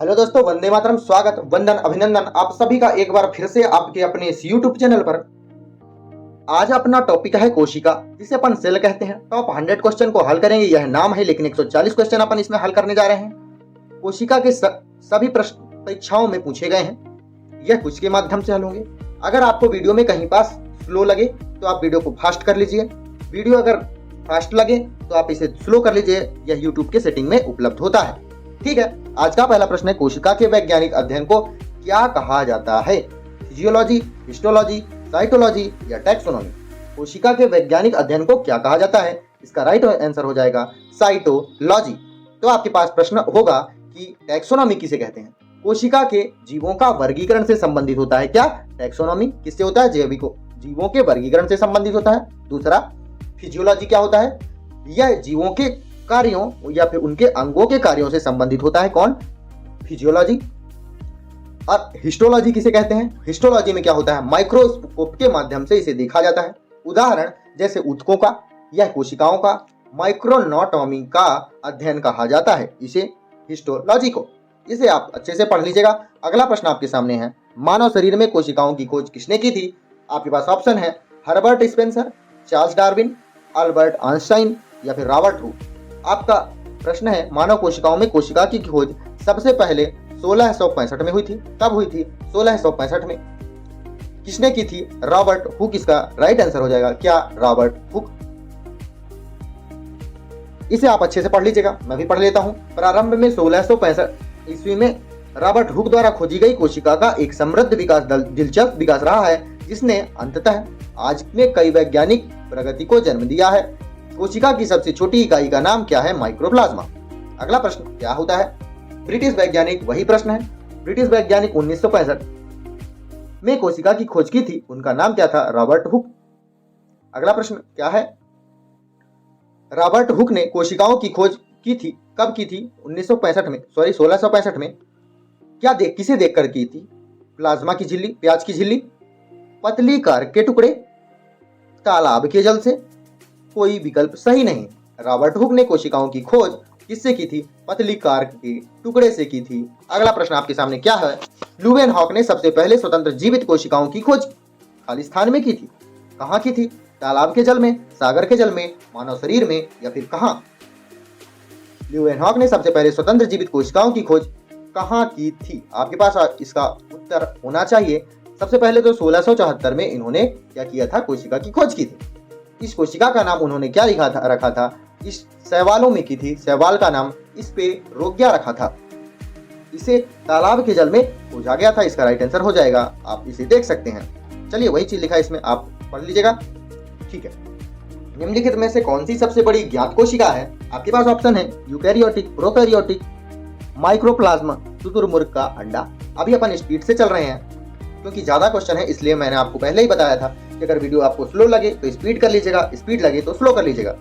Hello दोस्तों, वंदे मातरम। स्वागत, वंदन, अभिनंदन आप सभी का एक बार फिर से आपके अपने इस यूट्यूब चैनल पर। आज अपना टॉपिक है कोशिका, जिसे अपन सेल कहते हैं। टॉप 100 क्वेश्चन को हल करेंगे, यह नाम है, लेकिन 140 क्वेश्चन अपन इसमें हल करने जा रहे हैं। कोशिका के सभी प्रश्न परीक्षाओं में पूछे गए हैं। यह कुछ के माध्यम से हल होंगे। अगर आपको वीडियो में कहीं पास स्लो लगे तो आप वीडियो को फास्ट कर लीजिए। वीडियो अगर फास्ट लगे तो आप इसे स्लो कर लीजिए। यह यूट्यूब के सेटिंग में उपलब्ध होता है। ठीक है, आज का पहला प्रश्न है, कोशिका के वैज्ञानिक अध्ययन को क्या कहा जाता है? फिजियोलॉजी, हिस्टोलॉजी, साइटोलॉजी या टैक्सोनॉमी? कोशिका के वैज्ञानिक अध्ययन को क्या कहा जाता है? इसका राइट आंसर हो जाएगा साइटोलॉजी। तो आपके पास प्रश्न होगा कि टैक्सोनॉमी किसे कहते हैं? कोशिका के जीवों का वर्गीकरण से संबंधित होता है। क्या टैक्सोनॉमी किससे होता है? जैविको जीवों के वर्गीकरण से संबंधित होता है। दूसरा, फिजियोलॉजी क्या होता है? यह जीवों के कार्यों या फिर उनके अंगों के कार्यों से संबंधित होता है। कौन? फिजियोलॉजी। और हिस्टोलॉजी किसे कहते हैं? हिस्टोलॉजी में क्या होता है? माइक्रोस्कोप के माध्यम से इसे देखा जाता है। उदाहरण जैसे ऊतकों का या कोशिकाओं का माइक्रोनोटॉमी का अध्ययन कहा जाता है, इसे हिस्टोलॉजी को। इसे आप अच्छे से पढ़ लीजिएगा। अगला प्रश्न आपके सामने है, मानव शरीर में कोशिकाओं की खोज किसने की थी? आपके पास ऑप्शन है, Herbert Spencer, Charles Darwin, Albert Einstein या फिर रॉबर्ट रूट। आपका प्रश्न है, मानव कोशिकाओं में कोशिका की खोज सबसे पहले 1665 में हुई थी। कब हुई थी? 1665 में। किसने की थी? रॉबर्ट हुक इसका राइट आंसर हो जाएगा। क्या? Robert Hooke. इसे आप अच्छे से पढ़ लीजिएगा, मैं भी पढ़ लेता हूं। प्रारंभ में 1665 ईस्वी में रॉबर्ट हुक द्वारा खोजी गई कोशिका का एक समृद्ध विकास दिलचस्प विकास रहा है, जिसने अंततः आज में कई वैज्ञानिक प्रगति को जन्म दिया है। कोशिका की सबसे छोटी इकाई का नाम क्या है? माइक्रोप्लाज्मा। अगला प्रश्न क्या होता है? ब्रिटिश वैज्ञानिक, वही प्रश्न है, ब्रिटिश वैज्ञानिक 1965 में कोशिका की खोज की थी, उनका नाम क्या था? Robert Hooke. अगला प्रश्न क्या है? रॉबर्ट हुक ने कोशिकाओं की खोज की थी, कब की थी? 1965 में, सॉरी 1665 में। किसे देखकर की थी? प्लाज्मा की झिल्ली, प्याज की झिल्ली, पतली कार के टुकड़े, तालाब के जल से? कोई विकल्प सही नहीं। रॉबर्ट हुक ने कोशिकाओं की खोज किससे की थी? पतली कार के टुकड़े से की थी। अगला प्रश्न आपके सामने क्या है? लुवेनहॉक ने सबसे पहले स्वतंत्र जीवित कोशिकाओं की खोज खाली स्थान में की थी। कहाँ की थी? तालाब के जल में, सागर के जल में, मानव शरीर में या फिर कहाँ? लुवेनहॉक ने सबसे पहले स्वतंत्र जीवित कोशिकाओं की खोज कहाँ की थी? आपके पास इसका उत्तर होना चाहिए। सबसे पहले तो 1674 में इन्होंने क्या किया था? कोशिका की खोज की थी। इस कोशिका का नाम उन्होंने क्या रखा था? इस शैवालों में की थी, शैवाल का नाम इस पे रोग्या रखा था। इसे तालाब के जल में खोजा गया था। इसका राइट आंसर हो जाएगा, आप इसे देख सकते हैं। चलिए, वही चीज लिखा है इसमें, आप पढ़ लीजिएगा। ठीक है, निम्नलिखित में से कौन सी सबसे बड़ी ज्ञात कोशिका है? आपके पास ऑप्शन है, यूकैरियोटिक, प्रोकैरियोटिक, माइक्रोप्लाज्मा, शुतुरमुर्ग का अंडा। अभी अपन स्पीड से चल रहे हैं क्योंकि ज्यादा क्वेश्चन है, इसलिए मैंने आपको पहले ही बताया था कि अगर वीडियो आपको स्लो लगे तो स्पीड कर लीजिएगा, स्पीड लगे तो स्लो कर लीजिएगा।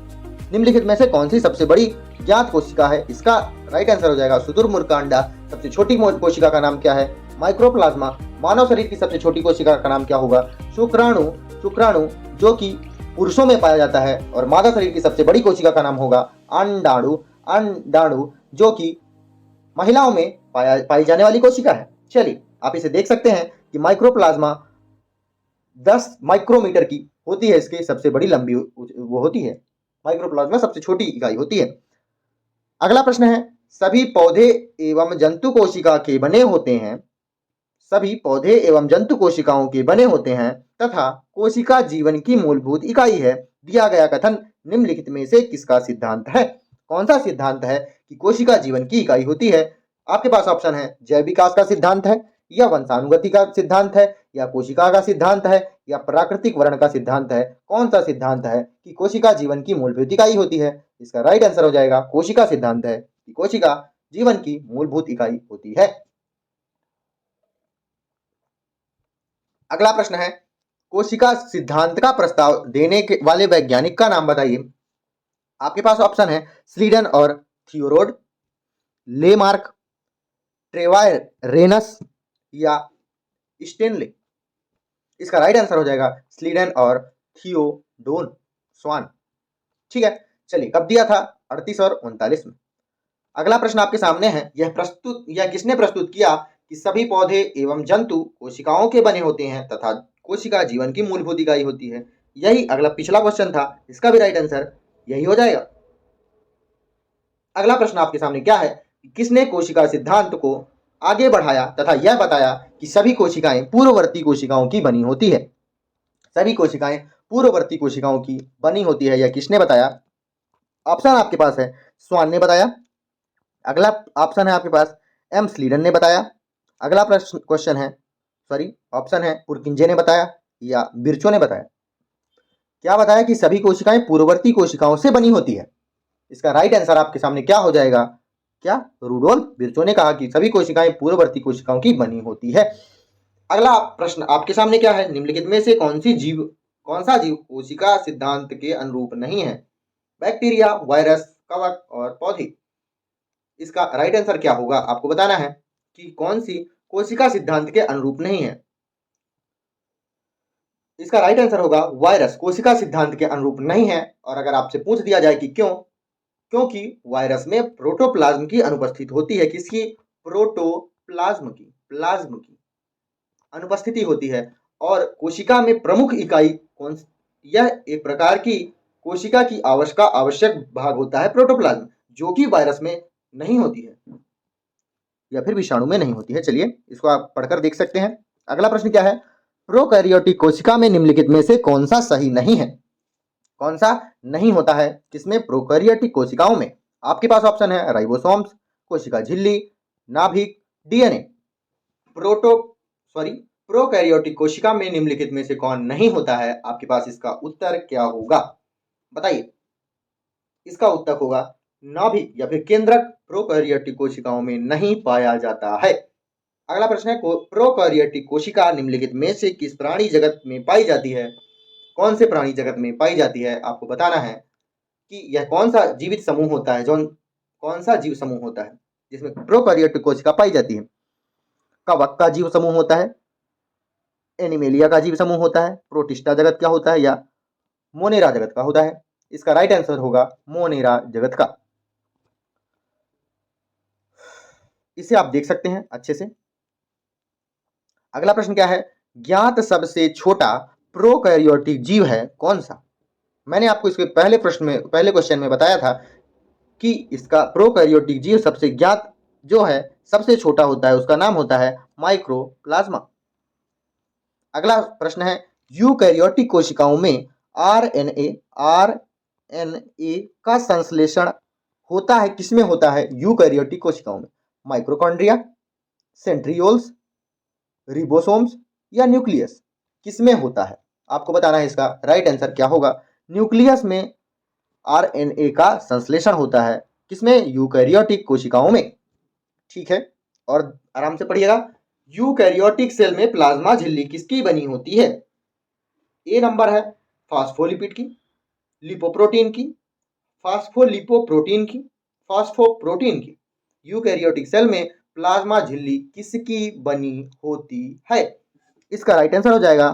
निम्नलिखित में से कौन सी सबसे बड़ी ज्ञात कोशिका है? इसका राइट आंसर हो जाएगा शुतुरमुर्ग का अंडा। सबसे छोटी कोशिका का नाम क्या है? माइक्रोप्लाज्मा। मानव शरीर की सबसे छोटी कोशिका का नाम क्या होगा? शुक्राणु। शुक्राणु जो कि पुरुषों में पाया जाता है। और मादा शरीर की सबसे बड़ी कोशिका का नाम होगा अंडाणु। अंडाणु जो कि महिलाओं में पाई जाने वाली कोशिका है। चलिए, आप इसे देख सकते हैं कि माइक्रोप्लाज्मा 10 माइक्रोमीटर की होती है। इसकी सबसे बड़ी लंबी वो होती है। माइक्रोप्लाज्मा सबसे छोटी इकाई होती है। अगला प्रश्न है, सभी पौधे एवं जंतु कोशिका के बने होते हैं। सभी पौधे एवं जंतु कोशिकाओं के बने होते हैं तथा कोशिका जीवन की मूलभूत इकाई है। दिया गया कथन निम्नलिखित में से किसका सिद्धांत है? कौन सा सिद्धांत है कि कोशिका जीवन की इकाई होती है? आपके पास ऑप्शन है, जैव विकास का सिद्धांत है, या वंशानुगति का सिद्धांत है, या कोशिका का सिद्धांत है, या प्राकृतिक वर्ण का सिद्धांत है। कौन सा सिद्धांत है कि कोशिका जीवन की मूलभूत इकाई होती है? इसका राइट आंसर हो जाएगा कोशिका सिद्धांत है कि कोशिका जीवन की मूलभूत इकाई होती है। अगला प्रश्न है, कोशिका सिद्धांत का प्रस्ताव देने के वाले वैज्ञानिक का नाम बताइए। आपके पास ऑप्शन है, स्लीडन और थियोरोड, लेमार्क, ट्रेवायर रेनस या स्टेनले। इसका राइट आंसर हो जाएगा स्लीडन और थियोडोन स्वान। ठीक है, चलिए, कब दिया था? 38 और 39 में। अगला प्रश्न आपके सामने है, यह किसने प्रस्तुत किया कि सभी पौधे एवं जंतु कोशिकाओं के बने होते हैं तथा कोशिका जीवन की मूलभूत इकाई होती है। यही अगला पिछला क्वेश्चन था, इसका भी राइट आंसर यही हो जाएगा। अगला प्रश्न आपके सामने क्या है, किसने कोशिका सिद्धांत को आगे बढ़ाया तथा यह बताया कि सभी कोशिकाएं पूर्ववर्ती कोशिकाओं की बनी होती है। सभी कोशिकाएं पूर्ववर्ती कोशिकाओं की बनी होती है, यह किसने बताया? ऑप्शन आपके पास है, स्वान ने बताया। अगला ऑप्शन है आपके पास, एम स्लीडन ने बताया। अगला प्रश्न क्वेश्चन है, ऑप्शन है पुरकिंजे ने बताया या बिरचो ने बताया। क्या बताया कि सभी कोशिकाएं पूर्ववर्ती कोशिकाओं से बनी होती है। इसका राइट आंसर आपके सामने क्या हो जाएगा? क्या रुडोल्फ बिरचो ने कहा कि सभी कोशिकाएं पूर्ववर्ती कोशिकाओं की बनी होती है। अगला प्रश्न आपके सामने क्या है, निम्नलिखित में से कौन सा जीव कोशिका सिद्धांत के अनुरूप नहीं है? बैक्टीरिया, वायरस, कवक और पौधे। इसका राइट आंसर क्या होगा? आपको बताना है कि कौन सी कोशिका सिद्धांत के अनुरूप नहीं है। इसका राइट आंसर होगा वायरस कोशिका सिद्धांत के अनुरूप नहीं है। और अगर आपसे पूछ दिया जाए कि क्यों, क्योंकि वायरस में प्रोटोप्लाज्म की अनुपस्थिति होती है। किसकी? प्रोटोप्लाज्म की अनुपस्थिति होती है। और कोशिका में प्रमुख इकाई कौन? यह एक प्रकार की कोशिका की आवश्यक भाग होता है प्रोटोप्लाज्म, जो कि वायरस में नहीं होती है या फिर विषाणु में नहीं होती है। चलिए इसको आप पढ़कर देख सकते हैं। अगला प्रश्न क्या है, प्रोकैरियोटिक कोशिका में निम्नलिखित में से कौन सा सही नहीं है? कौन सा नहीं होता है किसमें? प्रोकैरियोटिक कोशिकाओं में। आपके पास ऑप्शन है राइबोसोम्स, कोशिका झिल्ली, नाभिक, डीएनए। प्रोकैरियोटिक कोशिका में निम्नलिखित में से कौन नहीं होता है? आपके पास इसका उत्तर क्या होगा, बताइए। इसका उत्तर होगा नाभिक या फिर केंद्रक प्रोकैरियोटिक कोशिकाओं में नहीं पाया जाता है। अगला प्रश्न है, प्रोकैरियोटिक कोशिका निम्नलिखित में से किस प्राणी जगत में पाई जाती है? कौन से प्राणी जगत में पाई जाती है? आपको बताना है कि यह कौन सा जीवित समूह होता है, कौन सा जीव समूह होता है जिसमें प्रोकैरियोटिक कोशिका पाई जाती है। कवक का जीव समूह होता है, एनिमेलिया का जीव समूह होता है, प्रोटिस्टा जगत का होता है या मोनेरा जगत का होता है। इसका राइट आंसर होगा मोनेरा जगत का। इसे आप देख सकते हैं अच्छे से। अगला प्रश्न क्या है, ज्ञात सबसे छोटा प्रोकैरियोटिक जीव है कौन सा? मैंने आपको इसके पहले क्वेश्चन में बताया था कि इसका प्रोकैरियोटिक जीव सबसे ज्ञात जो है सबसे छोटा होता है, उसका नाम होता है माइक्रोप्लाज्मा। अगला प्रश्न है, यूकैरियोटिक कोशिकाओं में आरएनए का संश्लेषण होता है किसमें होता है? यूकैरियोटिक कोशिकाओं में। माइक्रोकॉन्ड्रिया, सेंट्रियोल्स, रिबोसोम्स या न्यूक्लियस, किसमें होता है? आपको बताना है इसका राइट आंसर क्या होगा। न्यूक्लियस में आरएनए का संश्लेषण होता है किसमें? यूकैरियोटिक कोशिकाओं में। ठीक है, और आराम से पढ़िएगा। यूकैरियोटिक सेल में प्लाज्मा झिल्ली किसकी बनी होती है? ए नंबर है फास्फोलिपिड की, लिपोप्रोटीन की, फास्फोलिपोप्रोटीन की, फास्फोप्रोटीन की। यूकैरियोटिक सेल में प्लाज्मा झिल्ली किसकी बनी होती है? इसका राइट आंसर हो जाएगा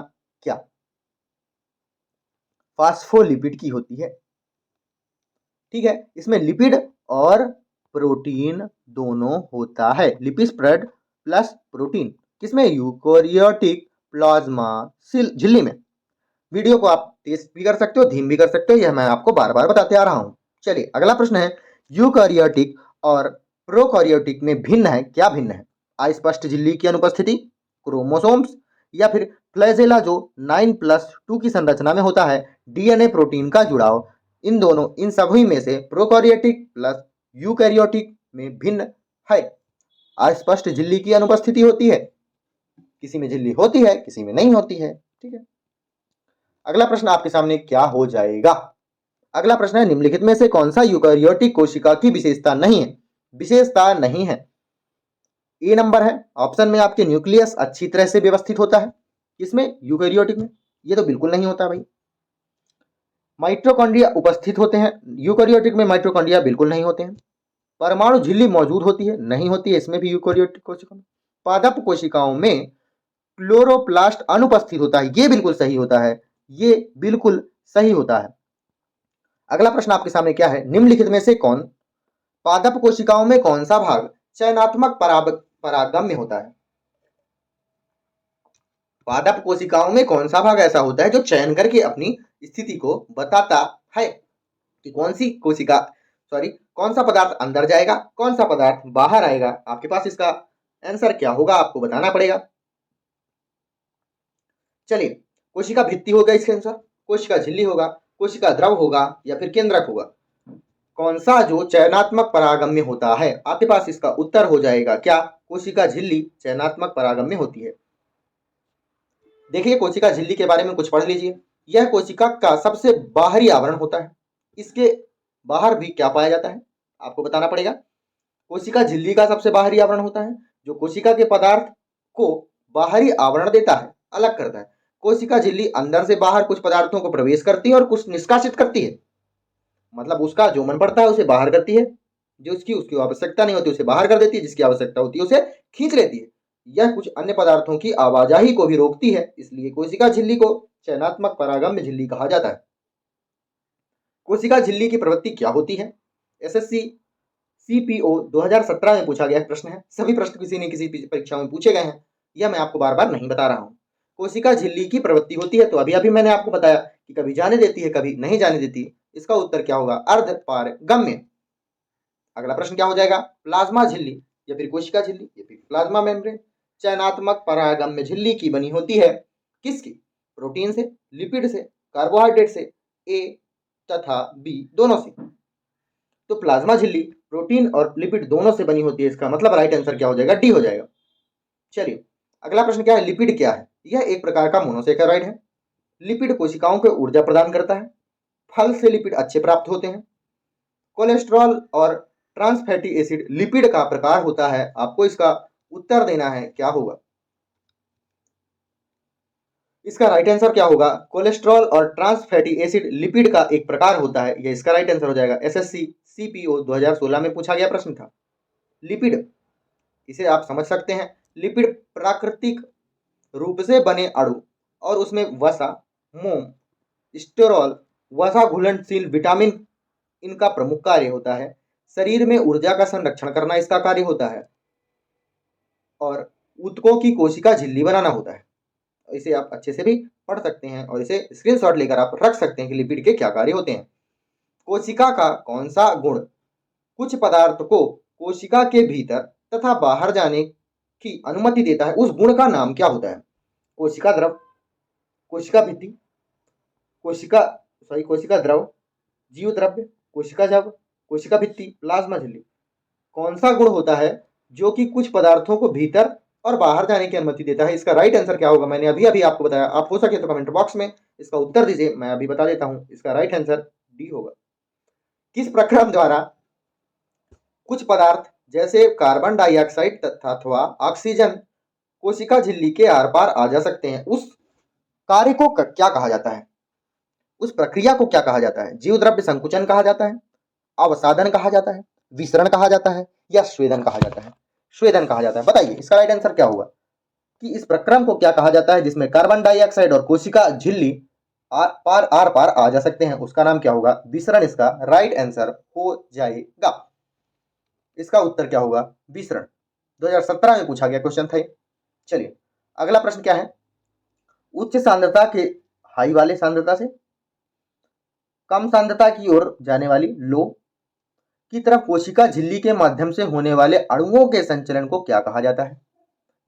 क्या? फास्फोलिपिड की होती है। ठीक है, इसमें लिपिड और प्रोटीन दोनों होता है, लिपिड स्प्रेड प्लस प्रोटीन। किसमें? यूकैरियोटिक प्लाज्मा झिल्ली में। वीडियो को आप तेज भी कर सकते हो, धीम भी कर सकते हो, यह मैं आपको बार बार बताते आ रहा हूं। चलिए अगला प्रश्न है, यूकैरियोटिक और प्रोकैरियोटिक में भिन्न है, क्या भिन्न है? अस्पष्ट झिल्ली की अनुपस्थिति, क्रोमोसोम्स या फिर फ्लैजेला जो 9+2 की संरचना में होता है, डीएनए प्रोटीन का जुड़ाव। इन सभी में से प्रोकैरियोटिक प्लस यूकैरियोटिक में भिन्न है। अस्पष्ट झिल्ली की अनुपस्थिति होती है, किसी में झिल्ली होती है, किसी में नहीं होती है। ठीक है, अगला प्रश्न आपके सामने क्या हो जाएगा? अगला प्रश्न है, निम्नलिखित में से कौन सा यूकैरियोटिक कोशिका की विशेषता नहीं है? विशेषता नहीं है। ए नंबर है ऑप्शन में आपके, न्यूक्लियस अच्छी तरह से व्यवस्थित होता है। किसमें? यूकैरियोटिक में। ये तो बिल्कुल नहीं होता भाई। माइटोकॉन्ड्रिया उपस्थित होते हैं, यूकैरियोटिक में माइटोकॉन्ड्रिया बिल्कुल नहीं होते हैं। परमाणु झिल्ली मौजूद होती है, नहीं होती है, इसमें भी यूकैरियोटिक कोशिकाओं में। पादप कोशिकाओं में क्लोरोप्लास्ट अनुपस्थित होता है, ये बिल्कुल सही होता है, ये बिल्कुल सही होता है। अगला प्रश्न आपके सामने क्या है, निम्नलिखित में से कौन पादप कोशिकाओं में कौन सा भाग चयनात्मक परागम्य होता है? पादप कोशिकाओं में कौन सा भाग ऐसा होता है जो चयन करके अपनी स्थिति को बताता है कि कौन सा पदार्थ अंदर जाएगा, कौन सा पदार्थ बाहर आएगा? आपके पास इसका आंसर क्या होगा आपको बताना पड़ेगा। चलिए, कोशिका भित्ति होगा इसके आंसर, कोशिका झिल्ली होगा, कोशिका द्रव होगा या फिर केंद्रक होगा? कौन सा जो चयनात्मक परागम्य होता है? आपके पास इसका उत्तर हो जाएगा क्या? कोशिका झिल्ली चयनात्मक परागम्य होती है। देखिए, कोशिका झिल्ली के बारे में कुछ पढ़ लीजिए। यह कोशिका का सबसे बाहरी आवरण होता है। इसके बाहर भी क्या पाया जाता है आपको बताना पड़ेगा। कोशिका झिल्ली का सबसे बाहरी आवरण होता है जो कोशिका के पदार्थ को बाहरी आवरण देता है, अलग करता है। कोशिका झिल्ली अंदर से बाहर कुछ पदार्थों को प्रवेश करती है और कुछ निष्कासित करती है। मतलब उसका जो मन पड़ता है उसे बाहर करती है, जो उसकी आवश्यकता नहीं होती उसे बाहर कर देती है, जिसकी आवश्यकता होती है उसे खींच लेती है। यह कुछ अन्य पदार्थों की आवाजाही को भी रोकती है, इसलिए कोशिका झिल्ली को चयनात्मक परागम्य झिल्ली कहा जाता है। कोशिका झिल्ली की प्रवृत्ति क्या होती है? एसएससी सीपीओ 2017 में पूछा गया प्रश्न है। सभी प्रश्न किसी न किसी परीक्षा में पूछे गए हैं, यह मैं आपको बार बार नहीं बता रहा हूँ। कोशिका झिल्ली की प्रवृत्ति होती है, तो अभी अभी मैंने आपको बताया कि कभी जाने देती है कभी नहीं जाने देती। इसका उत्तर क्या होगा? अर्धपारगम्य। अगला प्रश्न क्या हो जाएगा? प्लाज्मा झिल्ली या फिर कोशिका झिल्ली या फिर प्लाज्मा मेम्ब्रेन चयनात्मक परागम्य झिल्ली की बनी होती है किसकी? प्रोटीन से, लिपिड से, कार्बोहाइड्रेट से, ए तथा बी दोनों से। तो प्लाज्मा झिल्ली प्रोटीन और लिपिड दोनों से बनी होती है। इसका मतलब राइट आंसर क्या हो जाएगा? डी हो जाएगा। चलिए, अगला प्रश्न क्या है? लिपिड क्या है? यह एक प्रकार का मोनोसेकेराइड है। लिपिड कोशिकाओं को ऊर्जा प्रदान करता है। फल से लिपिड अच्छे प्राप्त होते हैं। कोलेस्ट्रॉल और ट्रांस फैटी एसिड लिपिड का प्रकार होता है। आपको इसका उत्तर देना है, क्या होगा इसका राइट आंसर? क्या होगा? कोलेस्ट्रॉल और ट्रांस फैटी एसिड लिपिड का एक प्रकार होता है। यह इसका राइट आंसर हो जाएगा। एसएससी सीपीओ 2016 में पूछा गया प्रश्न था। लिपिड, इसे आप समझ सकते हैं, लिपिड प्राकृतिक रूप से बने अणु और उसमें वसा, मोम, स्टेरॉल, वसा घुलनशील विटामिन इनका प्रमुख कार्य होता है। शरीर में ऊर्जा का संरक्षण करना इसका कार्य होता है और ऊतकों की कोशिका झिल्ली बनाना होता है। इसे आप अच्छे से भी पढ़ सकते हैं और इसे स्क्रीनशॉट लेकर आप रख सकते हैं कि लिपिड के क्या कार्य होते हैं। कोशिका का कौन सा गुण कुछ पदार्थ को कोशिका के भीतर तथा बाहर जाने की अनुमति देता है? उस गुण का नाम क्या होता है? कोशिका द्रव, कोशिका भित्ति, कोशिका द्रव, जीव द्रव्य, कोशिका जव, कोशिका भित्ति, प्लाज्मा झिल्ली। कौन सा गुण होता है जो कि कुछ पदार्थों को भीतर और बाहर जाने की अनुमति देता है? इसका राइट आंसर क्या होगा? मैंने अभी अभी आपको बताया। आप हो सके तो कमेंट बॉक्स में इसका उत्तर दीजिए, मैं अभी बता देता हूं। इसका राइट आंसर डी होगा। किस प्रक्रम द्वारा कुछ पदार्थ जैसे कार्बन डाइऑक्साइड तथा अथवा ऑक्सीजन कोशिका झिल्ली के आर पार आ जा सकते हैं? उस कार्य को क्या कहा जाता है? उस प्रक्रिया को क्या कहा जाता है? जीव द्रव्य संकुचन कहा जाता है, अवसादन कहा जाता है, विसरण कहा जाता है या स्वेदन कहा जाता है? स्वेदन कहा जाता है। बताइए इसका राइट आंसर क्या होगा कि इस प्रक्रम को क्या कहा जाता है जिसमें कार्बन डाइऑक्साइड और कोशिका झिल्ली आर पार आ जा सकते हैं? उसका नाम क्या होगा? विसरण इसका राइट आंसर हो जाएगा। इसका उत्तर क्या होगा? विसरण। 2017 में पूछा गया क्वेश्चन था। चलिए, अगला प्रश्न क्या है? उच्च सांद्रता के हाई वाले सांद्रता से कम सांद्रता की ओर जाने वाली लो की तरफ कोशिका झिल्ली के माध्यम से होने वाले अणुओं के संचलन को क्या कहा जाता है?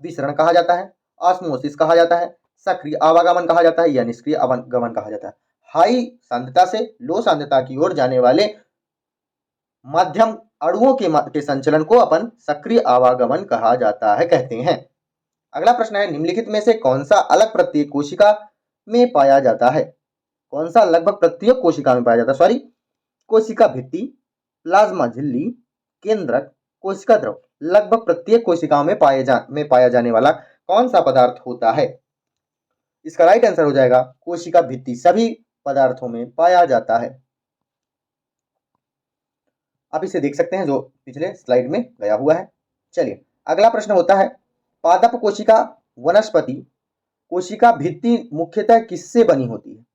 विसरण कहा जाता है, ऑस्मोसिस कहा जाता है, सक्रिय आवागमन कहा जाता है या निष्क्रिय आवागमन कहा जाता है? हाई सांद्रता से लो सांद्रता की ओर जाने वाले माध्यम अणुओं के संचलन को अपन सक्रिय आवागमन कहा जाता है, कहते हैं। अगला प्रश्न है, निम्नलिखित में से कौन सा अलग प्रत्येक कोशिका में पाया जाता है? कौन सा लगभग प्रत्येक कोशिका में पाया जाता है? सॉरी, कोशिका भित्ति, प्लाज्मा झिल्ली, केंद्रक, कोशिका द्रव। लगभग प्रत्येक कोशिकाओं में पाया जाने वाला कौन सा पदार्थ होता है? इसका राइट आंसर हो जाएगा कोशिका भित्ति। सभी पदार्थों में पाया जाता है। आप इसे देख सकते हैं जो पिछले स्लाइड में गया हुआ है। चलिए, अगला प्रश्न होता है, पादप कोशिका वनस्पति कोशिका भित्ति मुख्यतः किससे बनी होती है?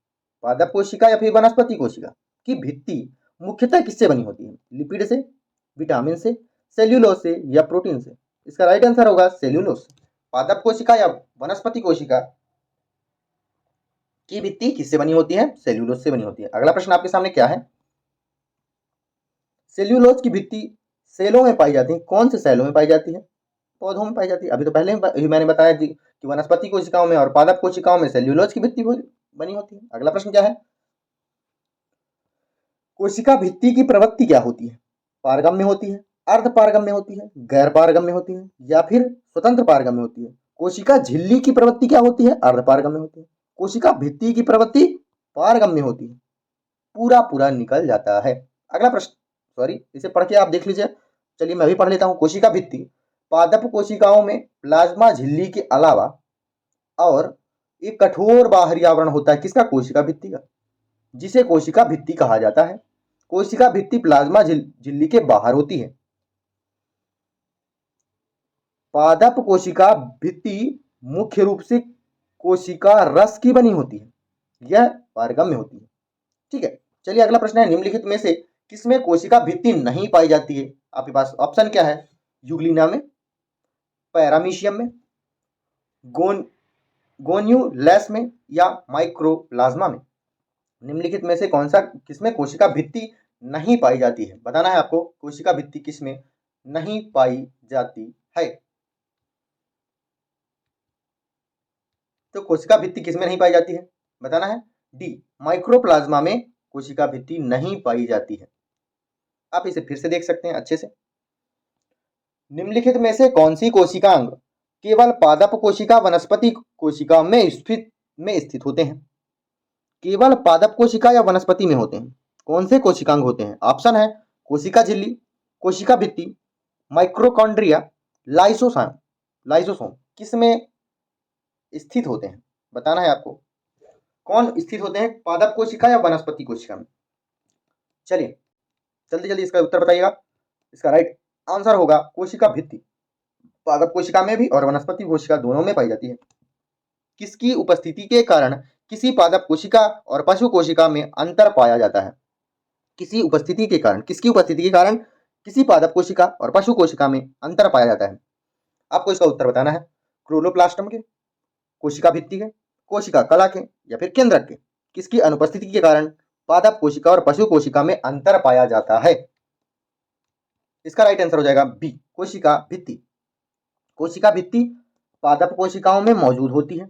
पादप कोशिका या फिर वनस्पति कोशिका की भित्ति मुख्यतः किससे बनी होती है? लिपिड से, विटामिन से, सेल्यूलोज से या प्रोटीन से? इसका राइट आंसर होगा सेल्यूलोज से। पादप कोशिका या वनस्पति कोशिका की भित्ति किससे बनी होती है? सेल्यूलोज से बनी होती है। अगला प्रश्न आपके सामने क्या है? सेल्यूलोज की भित्ति सेलों में पाई जाती है। कौन से सेलों में पाई जाती है? पौधों में पाई जाती है। अभी तो पहले ही मैंने बताया कि वनस्पति कोशिकाओं में और पादप कोशिकाओं में सेल्यूलोज की भित्ति बनी होती है। अगला प्रश्न क्या है? कोशिका भित्ति की प्रवृत्ति क्या होती है? पारगम्य होती है, अर्ध पारगम्य होती है, गैर पारगम्य होती है या फिर स्वतंत्र पारगम्य होती है? कोशिका झिल्ली की प्रवृत्ति क्या होती है? अर्ध पारगम्य होती है। कोशिका भित्ति की प्रवृत्ति पारगम्य होती है। पूरा पूरा निकल जाता है। अगला प्रश्न, सॉरी इसे पढ़ के आप देख लीजिए। चलिए मैं भी पढ़ लेता हूं। कोशिका भित्ति पादप कोशिकाओं में प्लाज्मा झिल्ली के अलावा और एक कठोर बाहरी आवरण होता है। किसका? कोशिका भित्ति का, जिसे कोशिका भित्ति कहा जाता है। कोशिका भित्ति प्लाज्मा झिल्ली के बाहर होती है। पादप कोशिका भित्ति मुख्य रूप से कोशिका रस की बनी होती है। यह पारगम्य होती है। ठीक है, चलिए अगला प्रश्न है, निम्नलिखित में से किसमें कोशिका भित्ति नहीं पाई जाती है? आपके पास ऑप्शन क्या है? यूग्लिना में, पैरामीशियम में, गोन्यूलेस में या माइक्रोप्लाज्मा में? निम्नलिखित में से कौन सा किसमें कोशिका भित्ति नहीं पाई जाती है? बताना है आपको कोशिका भित्ति किसमें नहीं पाई जाती है। तो कोशिका भित्ति किसमें नहीं पाई जाती है? बताना है। डी, माइक्रोप्लाज्मा में कोशिका भित्ति नहीं पाई जाती है। आप इसे फिर से देख सकते हैं अच्छे से। निम्नलिखित में से कौन सी कोशिकांग केवल पादप कोशिका वनस्पति कोशिका में स्थित होते हैं? केवल पादप कोशिका या वनस्पति में होते हैं। कौन से कोशिकांग होते हैं? ऑप्शन है कोशिका झिल्ली, कोशिका भित्ति, माइक्रोकॉन्ड्रिया, लाइसोसोम। किसमें स्थित होते हैं? बताना है आपको। कौन स्थित होते हैं? पादप कोशिका या वनस्पति कोशिका में? चलिए जल्दी जल्दी इसका उत्तर बताइएगा। इसका राइट आंसर होगा कोशिका भित्ति। पादप कोशिका में भी और वनस्पति कोशिका दोनों में पाई जाती है। किसकी उपस्थिति के कारण किसी पादप कोशिका और पशु कोशिका में अंतर पाया जाता है? किसी उपस्थिति के कारण, किसकी उपस्थिति के कारण किसी पादप कोशिका और पशु कोशिका में अंतर पाया जाता है? आपको इसका उत्तर बताना है। क्लोरोप्लास्टम के, कोशिका भित्ति के, कोशिका कला के या फिर केंद्रक के? किसकी अनुपस्थिति के कारण पादप कोशिका और पशु कोशिका में अंतर पाया जाता है? इसका राइट आंसर हो जाएगा बी, कोशिका भित्ति। कोशिका भित्ति पादप कोशिकाओं में मौजूद होती है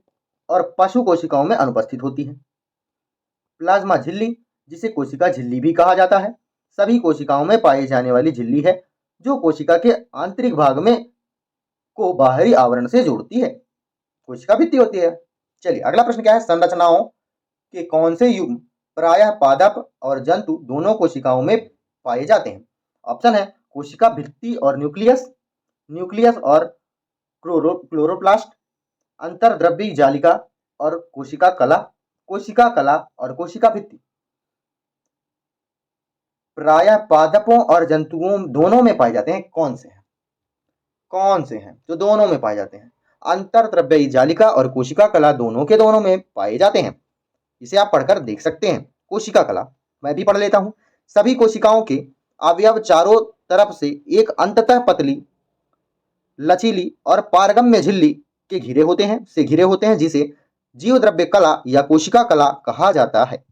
और पशु कोशिकाओं में अनुपस्थित होती है। प्लाज्मा झिल्ली, जिसे कोशिका झिल्ली भी कहा जाता है, सभी कोशिकाओं में पाई जाने वाली झिल्ली है जो कोशिका के आंतरिक भाग में को बाहरी आवरण से जोड़ती है। कोशिका भित्ति होती है। चलिए अगला प्रश्न क्या है? संरचनाओं के कौन से युग्म प्रायः पादप और जंतु दोनों कोशिकाओं में पाए जाते हैं? ऑप्शन है कोशिका भित्ति और न्यूक्लियस, न्यूक्लियस और क्लोरोप्लास्ट, अंतर्द्रव्यी जालिका और कोशिका कला और कोशिका भित्ति। प्रायः पादपों और जंतुओं दोनों में पाए जाते हैं। कौन से हैं? कौन से हैं जो दोनों में पाए जाते हैं? अंतर्द्रव्यी जालिका और कोशिका कला दोनों के दोनों में पाए जाते हैं। इसे आप पढ़कर देख सकते हैं। कोशिका कला मैं भी पढ़ लेता हूं। सभी कोशिकाओं के अवयव चारों तरफ से एक अंततः पतली, लचीली और पारगम्य झिल्ली के घिरे होते हैं जिसे जीवद्रव्य कला या कोशिका कला कहा जाता है।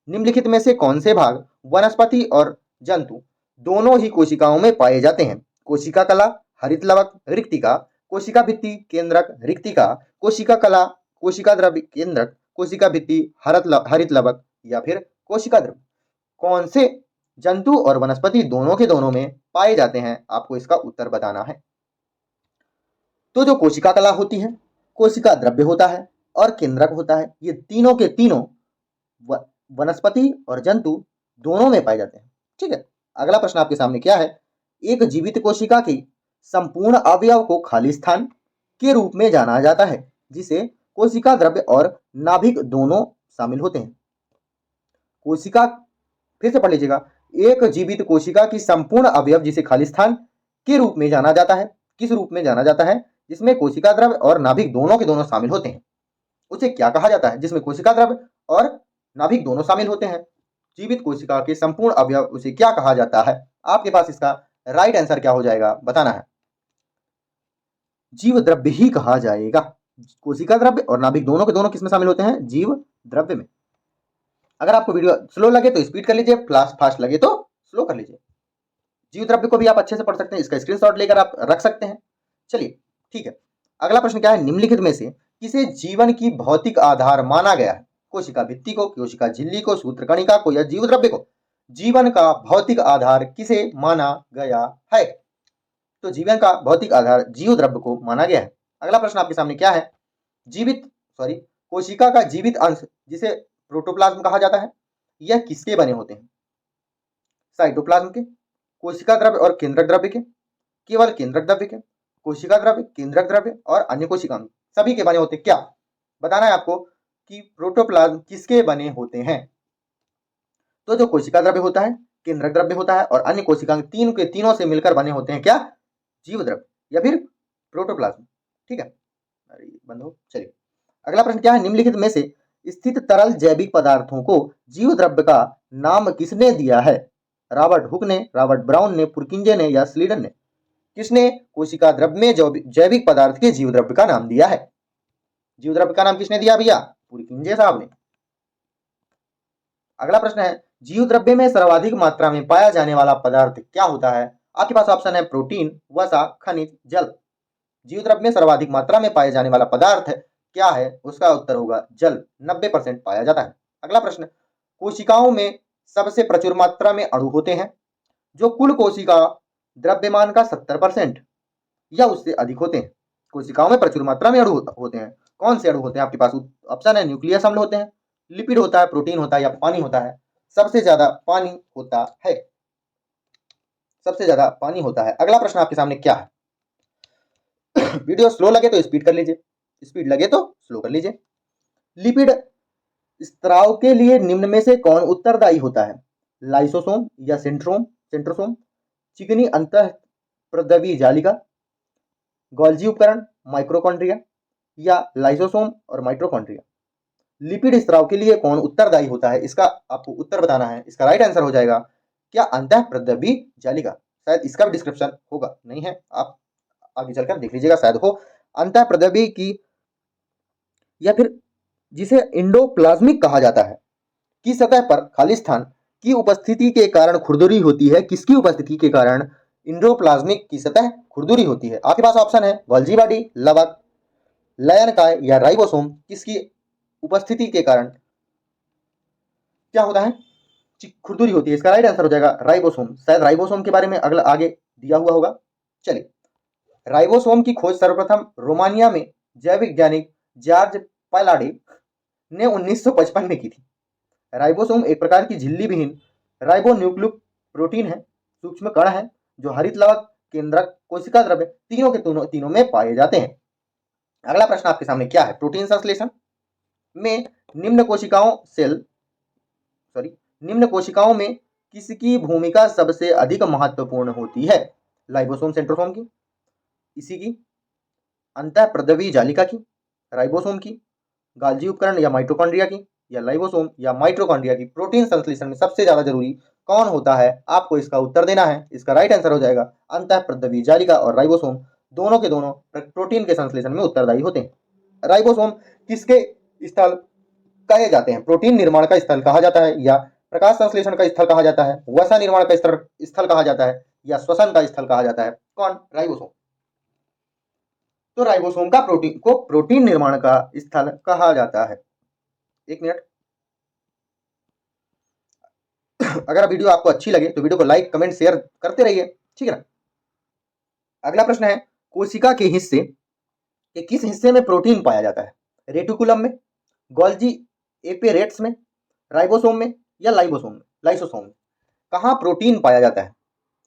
निम्नलिखित में से कौन से भाग वनस्पति और जंतु दोनों ही कोशिकाओं में पाए जाते हैं? कोशिका कला, हरित लवक, रिक्तिका, कोशिका भित्ति, केंद्रक, रिक्तिका, कोशिका कला, कोशिका द्रव्य, केंद्रक, कोशिका भित्ति, हरित लवक या फिर कोशिका द्रव्य? कौन से जंतु और वनस्पति दोनों के दोनों में पाए जाते हैं? आपको इसका उत्तर बताना है। तो जो कोशिका कला होती है, कोशिका द्रव्य होता है और केंद्रक होता है, ये तीनों के तीनों वनस्पति और जंतु दोनों में पाए जाते हैं। ठीक है, अगला प्रश्न आपके सामने क्या है? एक जीवित कोशिका की संपूर्ण अवयव को खाली स्थान के रूप में जाना जाता है जिसे कोशिका द्रव्य और नाभिक दोनों शामिल होते हैं। कोशिका, फिर से पढ़ लीजिएगा। एक जीवित कोशिका की संपूर्ण अवयव जिसे खाली स्थान के रूप में जाना जाता है, किस रूप में जाना जाता है? जिसमें कोशिका द्रव्य और नाभिक दोनों के दोनों शामिल होते हैं, उसे क्या कहा जाता है? जिसमें कोशिका द्रव्य और नाभिक दोनों शामिल होते हैं, जीवित कोशिका के संपूर्ण अवयव, उसे क्या कहा जाता है? आपके पास इसका राइट आंसर क्या हो जाएगा बताना है। जीव द्रव्य ही कहा जाएगा। कोशिका द्रव्य और नाभिक दोनों के दोनों किसमें शामिल होते हैं? जीव द्रव्य में। अगर आपको वीडियो स्लो लगे तो स्पीड कर लीजिए, फास्ट लगे तो स्लो कर लीजिए। जीव द्रव्य को भी आप अच्छे से पढ़ सकते हैं, इसका स्क्रीनशॉट लेकर आप रख सकते हैं। चलिए ठीक है, अगला प्रश्न क्या है? निम्नलिखित में से किसे जीवन की भौतिक आधार माना गया है? कोशिका भित्ति को, कोशिका झिल्ली को, सूत्रकणिका को या जीव द्रव्य को? जीवन का भौतिक आधार किसे माना गया है? तो जीवन का भौतिक आधार जीव द्रव्य को माना गया है। अगला प्रश्न आपके सामने क्या है? कोशिका का जीवित अंश जिसे प्रोटोप्लाज्म कहा जाता है, यह किसके बने होते हैं? साइटोप्लाज्म के, कोशिका द्रव्य और केंद्रक द्रव्य के, केवल केंद्रक द्रव्य के, कोशिका द्रव्य, केंद्रक द्रव्य और अन्य कोशिकांग, सभी के बने होते? क्या बताना है आपको कि प्रोटोप्लाज्म किसके बने होते हैं? तो जो कोशिका द्रव्य होता है, केंद्रक द्रव्य होता है और अन्य कोशिकांग, तीन के तीनों से मिलकर बने होते हैं क्या? जीव द्रव्य या फिर प्रोटोप्लाज्म। ठीक है, अरे बंद हो। चलिए अगला प्रश्न क्या है? निम्नलिखित में से स्थित तरल जैविक पदार्थों को जीव द्रव्य का नाम किसने दिया है? रॉबर्ट हुक ने, रॉबर्ट ब्राउन ने, पुरकिंजे ने या स्लीडन ने? किसने कोशिका द्रव्य में जैविक पदार्थ के जीव द्रव्य का नाम दिया है? जीव द्रव्य का नाम किसने दिया भैया? पुरकिंजे साहब ने। अगला प्रश्न है, जीव द्रव्य में सर्वाधिक मात्रा में पाया जाने वाला पदार्थ क्या होता है? आपके पास ऑप्शन है प्रोटीन, वसा, खनिज, जल। जीव द्रव्य में सर्वाधिक मात्रा में पाए जाने वाला पदार्थ क्या है? उसका उत्तर होगा जल, 90% पाया जाता है। अगला प्रश्न, कोशिकाओं में सबसे प्रचुर मात्रा में अणु होते हैं जो कुल कोशिका द्रव्यमान का 70% या उससे अधिक होते हैं। कोशिकाओं में प्रचुर मात्रा में अणु होते हैं। कौन से अणु होते हैं? आपके पास ऑप्शन है न्यूक्लियस अम्ल होते हैं, लिपिड होता है, प्रोटीन होता है या पानी होता है? सबसे ज्यादा पानी होता है, सबसे ज्यादा पानी होता है। अगला प्रश्न आपके सामने क्या है? वीडियो स्लो लगे तो स्पीड कर लीजिए, स्पीड लगे तो स्लो कर लीजिए। लिपिड स्त्राव के लिए निम्न में से कौन उत्तरदायी होता है? लाइसोसोम या सेंट्रोसोम, चिकनी अंतःप्रद्रवी जालिका, गोल्जी उपकरण, माइक्रोकॉन्ड्रिया या लाइसोसोम और माइटोकॉन्ड्रिया? लिपिड स्त्राव के लिए कौन उत्तरदायी होता है? इसका आपको उत्तर बताना है। इसका राइट आंसर हो जाएगा क्या? अंतःप्रद्रवी जालिका। शायद इसका भी डिस्क्रिप्शन होगा, नहीं है, आप आगे चलकर देख लीजिएगा, शायद हो। अंतःप्रद्रवी की या फिर जिसे इंडोप्लाज्मिक कहा जाता है की सतह पर खाली स्थान की उपस्थिति के कारण खुरदुरी होती है। किसकी उपस्थिति के कारण इंडोप्लाज्मिक की सतह खुरदुरी होती है? आपके पास ऑप्शन है गोल्जी बॉडी, लवक, लयनकाय या राइबोसोम। किसकी उपस्थिति के कारण क्या होता है? खुरदुरी होती है। इसका राइट आंसर हो जाएगा राइबोसोम। शायद राइबोसोम के बारे में अगला आगे दिया हुआ होगा। चलिए, राइबोसोम की खोज सर्वप्रथम रोमानिया में जैव वैज्ञानिक जॉर्ज पालाडी ने 1955 में की थी। राइबोसोम एक प्रकार की झिल्ली विहीन राइबोन्यूक्लिक प्रोटीन है, सूक्ष्म कण है जो हरित लवक, केंद्रक, कोशिका द्रव्य तीनों के तीनों में पाए जाते हैं। अगला प्रश्न आपके सामने क्या है? प्रोटीन संश्लेषण में निम्न कोशिकाओं में किसकी भूमिका सबसे अधिक महत्वपूर्ण होती है? लाइबोसोम सेंट्रोसोम की, इसी की, अंतःप्रद्रवी जालिका की, राइबोसोम की, गोल्जी उपकरण या माइटोकॉन्ड्रिया की, या लाइबोसोम या माइटोकॉन्ड्रिया की? प्रोटीन संश्लेषण में सबसे ज्यादा जरूरी कौन होता है? आपको इसका उत्तर देना है। इसका राइट आंसर हो जाएगा अंतःप्रद्रवी जालिका और राइबोसोम दोनों के दोनों प्रोटीन के संश्लेषण में उत्तरदायी होते हैं। राइबोसोम किसके स्थल कहे जाते हैं? प्रोटीन निर्माण का स्थल कहा जाता है या प्रकाश संश्लेषण का स्थल कहा जाता है, वसा निर्माण का स्थल कहा जाता है या श्वसन का स्थल कहा जाता है? कौन? राइबोसोम। तो राइबोसोम का प्रोटीन निर्माण का स्थल कहा जाता है। एक मिनट, अगर वीडियो आपको अच्छी लगे तो वीडियो को लाइक, कमेंट, शेयर करते रहिए, ठीक है ना। अगला प्रश्न है, कोशिका के हिस्से के किस हिस्से में प्रोटीन पाया जाता है? रेटिकुलम में, गोल्जी एपेरेट्स में, राइबोसोम में या लाइसोसोम में? कहाँ प्रोटीन पाया जाता है?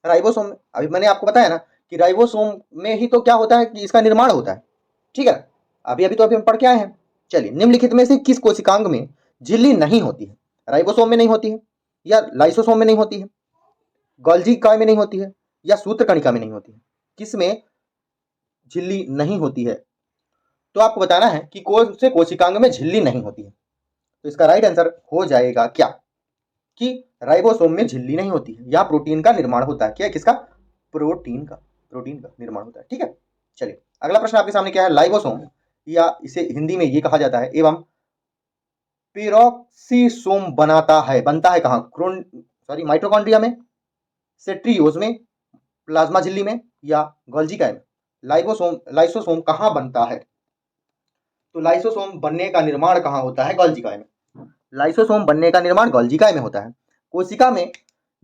राइबोसोम में। अभी मैंने आपको बताया ना कि राइबोसोम में ही तो क्या होता है कि इसका निर्माण होता है, ठीक है। अभी हम पढ़ के आए हैं। चलिए, निम्नलिखित में से किस कोशिकांग में झिल्ली नहीं होती है? राइबोसोम में नहीं होती है या लाइसोसोम में नहीं होती है, गोल्जी काय में नहीं होती है या सूत्रकणिका में नहीं होती है? किसमें झिल्ली नहीं होती है? तो आपको बताना है कि कौन से कोशिकांग में झिल्ली नहीं होती है। तो इसका राइट आंसर हो जाएगा क्या? कि राइबोसोम में झिल्ली नहीं होती है, या प्रोटीन का निर्माण होता है। क्या? किसका? प्रोटीन का निर्माण होता है। ठीक है, चलिए अगला प्रश्न आपके सामने क्या है, लाइबोसोम या इसे हिंदी में ये कहा जाता है एवं पेरोक्सीसोम बनता है कहाँ, माइटोकॉन्ड्रिया में, सेंट्रियोज में, प्लाज्मा झिल्ली में या गोल्गी काई में। लाइसोसोम कहाँ बनता है, तो लाइसोसोम बनने का निर्माण कहाँ होता है, गोल्गी काई में। लाइसोसोम बनने का निर्माण गोल्गी काई में होता है। कोशिका में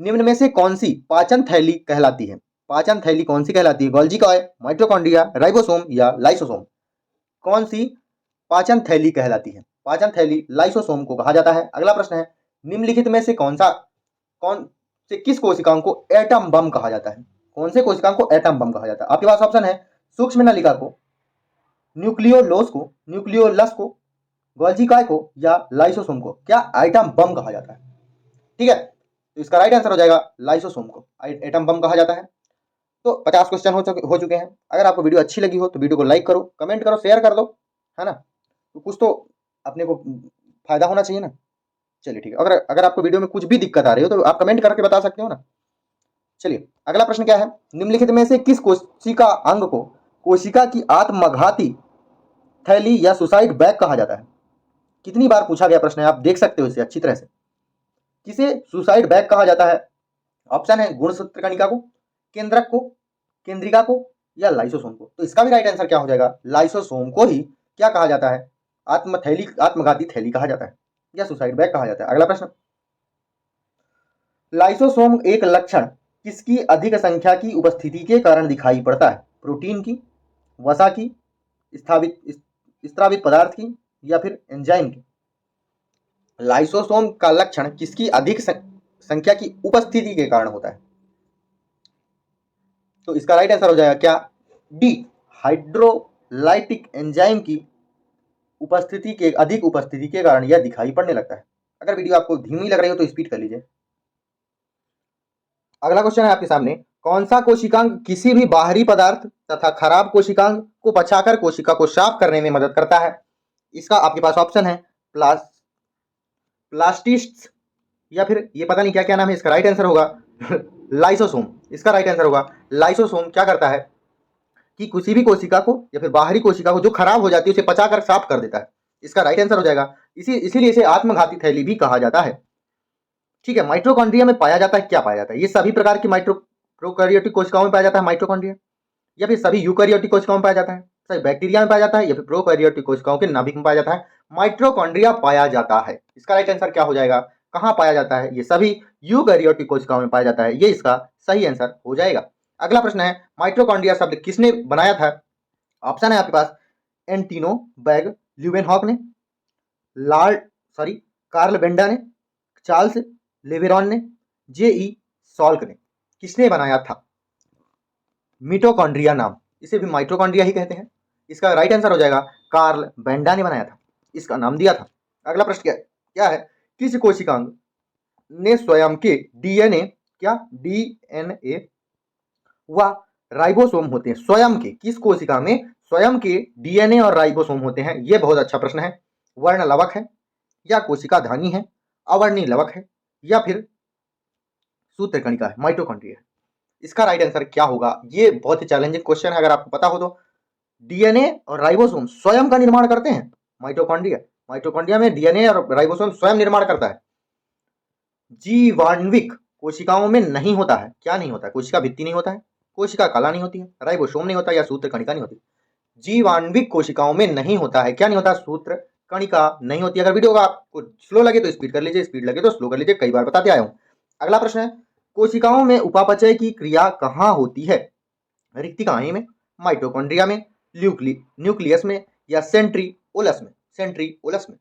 निम्न में से कौन सी पाचन थैली कहलाती है, पाचन थैली कौन सी कहलाती है, गोल्गी काई, माइटोकॉन्ड्रिया, राइबोसोम या लाइसोसोम। कौन सी पाचन थैली कहलाती है, पाचन थैली लाइसोसोम को कहा जाता है। अगला प्रश्न है, निम्नलिखित में से कौन से किस कोशिकाओं को एटम बम कहा जाता है, कौन से कोशिकाओं को एटम बम कहा जाता है। आपके पास ऑप्शन है, सूक्ष्म नलिका को, न्यूक्लियोलस को, गोल्गी काई को या लाइसोसोम को क्या एटम बम कहा जाता है। ठीक है, तो इसका राइट आंसर हो जाएगा लाइसोसोम को एटम बम कहा जाता है। तो 50 क्वेश्चन हो चुके हैं। अगर आपको वीडियो अच्छी लगी हो तो वीडियो को लाइक करो, कमेंट करो, शेयर कर दो, है ना, तो कुछ तो अपने को फायदा होना चाहिए ना। चलिए ठीक है, अगर आपको वीडियो में कुछ भी दिक्कत आ रही हो तो आप कमेंट करके बता सकते हो ना। चलिए अगला प्रश्न क्या है, निम्नलिखित में से किस कोशिका अंग को कोशिका की आत्मघाती थैली या सुसाइड बैग कहा जाता है। कितनी बार पूछा गया प्रश्न है, आप देख सकते हो इसे अच्छी तरह से। किसे सुसाइड बैग कहा जाता है। ऑप्शन है, गुणसूत्र कणिका को, केंद्रक को, केंद्रिका को या लाइसोसोम को। तो इसका भी राइट आंसर क्या हो जाएगा, लाइसोसोम को ही क्या कहा जाता है, आत्मघाती थैली कहा जाता है या सुसाइड बैग कहा जाता है। अगला प्रश्न, लाइसोसोम एक लक्षण किसकी अधिक संख्या की उपस्थिति के कारण दिखाई पड़ता है, प्रोटीन की, वसा की, स्त्रावित पदार्थ की या फिर एंजाइम की। लाइसोसोम का लक्षण किसकी अधिक संख्या की उपस्थिति के कारण होता है, तो इसका राइट आंसर हो जाएगा क्या, डी, हाइड्रोलाइटिक एंजाइम की अधिक उपस्थिति के कारण यह दिखाई पड़ने लगता है। अगर वीडियो आपको धीमी लग रही हो तो स्पीड कर लीजिए। अगला क्वेश्चन है आपके सामने, कौन सा कोशिकांग किसी भी बाहरी पदार्थ तथा खराब कोशिकांग को बचाकर कोशिका को साफ करने में मदद करता है। इसका आपके पास ऑप्शन है, प्लास्टिस्ट या फिर ये पता नहीं क्या क्या नाम है। इसका राइट आंसर होगा लाइसोसोम। इसका राइट आंसर होगा लाइसोसोम। क्या करता है कि किसी भी कोशिका को या फिर बाहरी कोशिका को जो खराब हो जाती है उसे पचाकर साफ कर देता है। इसका राइट आंसर हो जाएगा, इसीलिए इसे आत्मघाती थैली भी कहा जाता है। ठीक है, माइटोकॉन्ड्रिया में पाया जाता है, क्या पाया जाता है, ये सभी प्रकार की प्रोकैरियोटिक कोशिकाओं में पाया जाता है माइटोकॉन्ड्रिया, या फिर सभी यूकैरियोटिक कोशिकाओं में पाया जाता है, सभी बैक्टीरिया में पाया जाता है या फिर प्रोकैरियोटिक कोशिकाओं के नाभिक में पाया जाता है, माइटोकॉन्ड्रिया पाया जाता है। इसका राइट आंसर क्या हो जाएगा, कहां पाया जाता है, ये सभी यूकैरियोटिक कोशिकाओं में पाया जाता है, ये इसका सही आंसर हो जाएगा। अगला प्रश्न है, माइटोकॉन्ड्रिया शब्द किसने बनाया था। ऑप्शन है आपके पास, एंटिनो बैग ल्यूवेनहॉक ने, कार्ल बेंडा ने, चार्ल्स लेवेरॉन ने, जेई सॉल्क ने। किसने बनाया था मिटोकॉन्ड्रिया नाम, इसे भी माइटोकॉन्ड्रिया ही कहते हैं। इसका राइट आंसर हो जाएगा, कार्ल बेंडा ने बनाया था, इसका नाम दिया था। अगला प्रश्न क्या है, किस कोशिकांग ने स्वयं के डीएनए व राइबोसोम होते हैं, स्वयं के, किस कोशिका में स्वयं के डीएनए और राइबोसोम होते हैं। यह बहुत अच्छा प्रश्न है। वर्ण लवक है या कोशिका धानी है, अवर्णी लवक है या फिर सूत्रकणिका है, माइटोकॉन्ड्रिया है। इसका राइट आंसर क्या होगा, ये बहुत ही चैलेंजिंग क्वेश्चन है। अगर आपको पता हो तो डीएनए और राइबोसोम स्वयं का निर्माण करते हैं माइटोकॉन्ड्रिया में डीएनए और राइबोसोम स्वयं निर्माण करता है। जीवाण्विक कोशिकाओं में नहीं होता है, क्या नहीं होता है, कोशिका भित्ति नहीं होता है, कोशिका कला नहीं होती है, राइबोसोम नहीं होता या सूत्रकणिका नहीं होती। जीवाण्विक कोशिकाओं में नहीं होता है, क्या नहीं होता, सूत्रकणिका नहीं होती। अगर वीडियो आपको स्लो लगे तो स्पीड कर लीजिए, स्पीड लगे तो स्लो कर लीजिए, कई बार बताते आया हूं। अगला प्रश्न है, कोशिकाओं में उपापचय की क्रिया कहाँ होती है, रिक्तिकाएं में, माइटोकॉन्ड्रिया में, न्यूक्लियस में या सेंट्रिओलस में।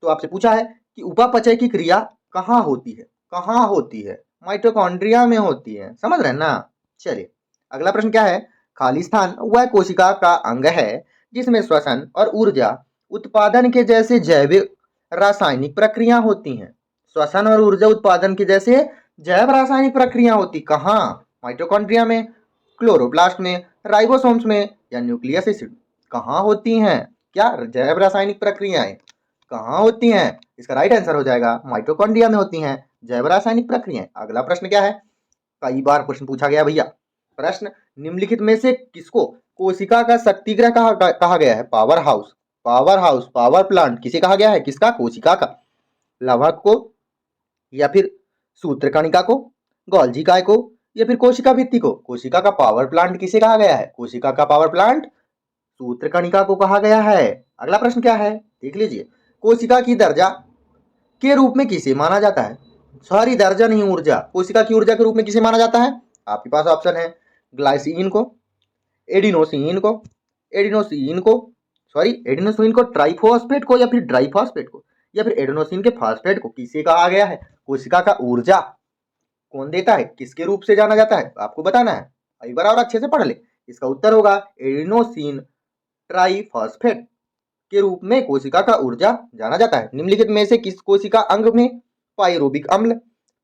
तो आपसे पूछा है कि उपापचय की क्रिया कहाँ होती है, माइटोकॉन्ड्रिया में होती है, समझ रहे हैं ना। चलिए अगला प्रश्न क्या है, खाली स्थान वह कोशिका का अंग है जिसमें श्वसन और ऊर्जा उत्पादन के जैसे जैविक रासायनिक प्रक्रिया होती हैं। श्वसन और ऊर्जा उत्पादन के जैसे जैव रासायनिक प्रक्रिया होती कहाँ, माइटोकॉन्ड्रिया में, क्लोरोप्लास्ट में, राइबोसोम्स में या न्यूक्लियस एसिड। कहाँ होती हैं, क्या जैव रासायनिक प्रक्रियाएं कहाँ होती हैं। इसका राइट आंसर हो जाएगा, माइटोकॉन्ड्रिया में होती हैं जैव रासायनिक प्रक्रियाएं। अगला प्रश्न क्या है, कई बार प्रश्न पूछा गया भैया, प्रश्न, निम्नलिखित में से किसको कोशिका का शक्तिगृह कहा गया है? Power house, power house, power plant किसे कहा गया है? किसका? कोशिका का। लवक को, या फिर सूत्रकणिका को, गोल्जी काय को, या फिर कोशिका भित्ति को? कोशिका का पावर प्लांट किसे कहा गया है? कोशिका का पावर प्लांट सूत्रकणिका को कहा गया है। अगला प्रश्न क्या है, देख लीजिए। कोशिका की दर्जा के रूप में किसे माना जाता है? सॉरी, दर्जा नहीं, ऊर्जा। कोशिका की ऊर्जा के रूप में किसे माना जाता है? आपके पास ऑप्शन है ग्लाइसिन को, एडिनोसिन को, एडिनोसिन को, सॉरी एडिनोसिन को, ट्राइफॉस्फेट को, या फिर ड्राइफॉस्फेट को, या फिर एडिनोसिन के फॉस्फेट को। किसे कहा गया है? कोशिका का ऊर्जा कौन देता है, किसके रूप से जाना जाता है, आपको बताना है। एक बार और अच्छे से पढ़ ले। इसका उत्तर होगा एडिनोसिन ट्राइफॉस्फेट के रूप में कोशिका का ऊर्जा जाना जाता है। निम्नलिखित में से किस कोशिका अंग में पायरोबिक अम्ल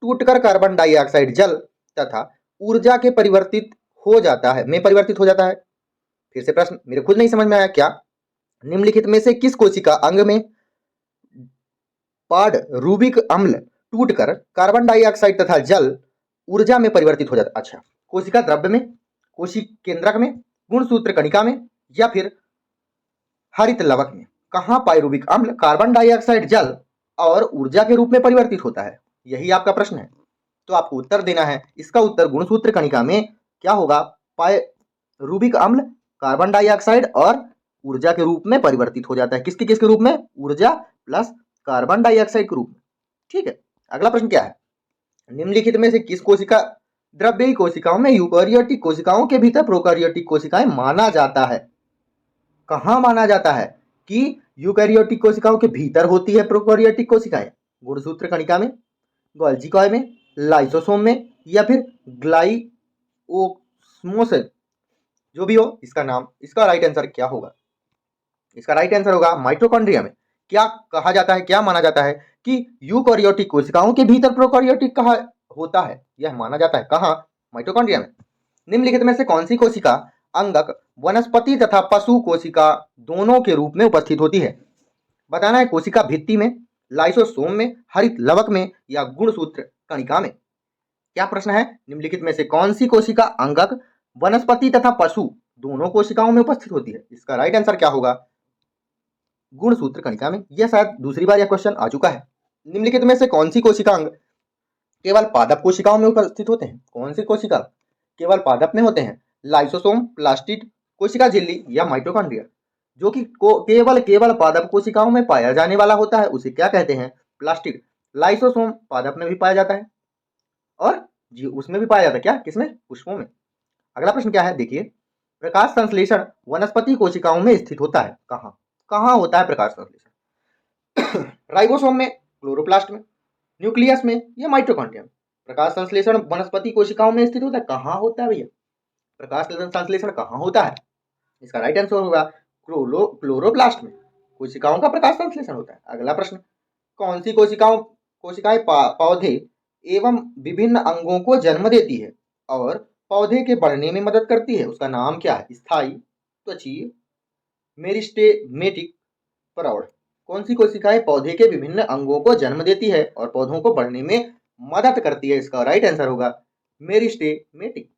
टूटकर कार्बन डाइऑक्साइड जल तथा ऊर्जा के परिवर्तित हो जाता है? फिर से प्रश्न, मेरे खुद नहीं समझ में आया क्या। निम्नलिखित में से किस कोशिका अंग में पायरोबिक अम्ल टूटकर कार्बन डाइऑक्साइड तथा जल ऊर्जा में परिवर्तित हो जाता है? अच्छा, कोशिका द्रव्य में, कोशिक केंद्रक में, गुणसूत्र कणिका में, या फिर हरित लवक में? कहां पायरोबिक अम्ल कार्बन डाइऑक्साइड जल और ऊर्जा के रूप में परिवर्तित होता है? यही आपका प्रश्न है, तो आपको उत्तर देना है। इसका उत्तर गुणसूत्र कणिका में क्या होगा? पायरुबिक अम्ल कार्बन डाइऑक्साइड और ऊर्जा के रूप में परिवर्तित हो जाता है। किसके किसके रूप में? ऊर्जा प्लस कार्बन डाइऑक्साइड के रूप में। ठीक है, अगला प्रश्न क्या है? निम्नलिखित में से किस कोशिका द्रव्यी कोशिकाओं में यूकेरियोटिक कोशिकाओं के भीतर प्रोकैरियोटिक कोशिकाएं माना जाता है? कहां माना जाता है कि यूकेरियोटिक कोशिकाओं के भीतर होती है प्रोकैरियोटिक कोशिकाएं? गुणसूत्र कणिका में, गोल्जी कॉय में, लाइसोसोम में, या फिर ग्लाइओस्मोस? जो भी हो इसका नाम, इसका राइट आंसर क्या होगा? इसका राइट आंसर होगा माइटोकॉन्ड्रिया में। क्या कहा जाता है, क्या माना जाता है कि यूकेरियोटिक कोशिकाओं के भीतर प्रोकैरियोटिक कहा होता है, यह माना जाता है। कहां? माइटोकॉन्ड्रिया में। निम्नलिखित में से कौन सी कोशिका अंगक वनस्पति तथा पशु कोशिका दोनों के रूप में उपस्थित होती है? बताना है, कोशिका भित्ति में, लाइसोसोम में, हरित लवक में, या गुणसूत्र कणिका में? क्या प्रश्न है? निम्नलिखित में से कौन सी कोशिका अंगक वनस्पति तथा पशु दोनों कोशिकाओं में उपस्थित होती है? इसका राइट आंसर क्या होगा? गुणसूत्र कणिका में। यह शायद दूसरी बार यह क्वेश्चन आ चुका है। निम्नलिखित में से कौन सी कोशिका अंग केवल पादप कोशिकाओं में उपस्थित होते हैं? कौन सी कोशिका केवल पादप में होते हैं? लाइसोसोम, प्लास्टिड, कोशिका झिल्ली, या माइटोकॉन्ड्रिया? जो कि केवल पादप कोशिकाओं में पाया जाने वाला होता है उसे क्या कहते हैं? प्लास्टिड। लाइसोसोम पादप में भी पाया जाता है और जी उसमें भी पाया जाता है। क्या? किसमें? पुष्पों में। अगला प्रश्न क्या है, देखिए। प्रकाश संश्लेषण वनस्पति कोशिकाओं में स्थित होता है। कहां होता है प्रकाश संश्लेषण? राइबोसोम में, क्लोरोप्लास्ट में, न्यूक्लियस में, या माइटोकॉन्ड्रिया में? प्रकाश संश्लेषण वनस्पति कोशिकाओं में स्थित होता है। कहां होता है भैया? प्रकाश संश्लेषण कहां होता है? इसका राइट आंसर होगा क्लोरोप्लास्ट में कोशिकाओं का प्रकाश संश्लेषण होता है। अगला प्रश्न, कौन सी कोशिकाएं पौधे एवं विभिन्न अंगों को जन्म देती है और पौधे के बढ़ने में मदद करती है? उसका नाम क्या है? स्थायी, त्वचीय, मेरिस्टेमेटिक, प्रौढ़? कौन सी कोशिकाएं पौधे के विभिन्न अंगों को जन्म देती है और पौधों को बढ़ने में मदद करती है? इसका राइट आंसर होगा मेरिस्टेमेटिक।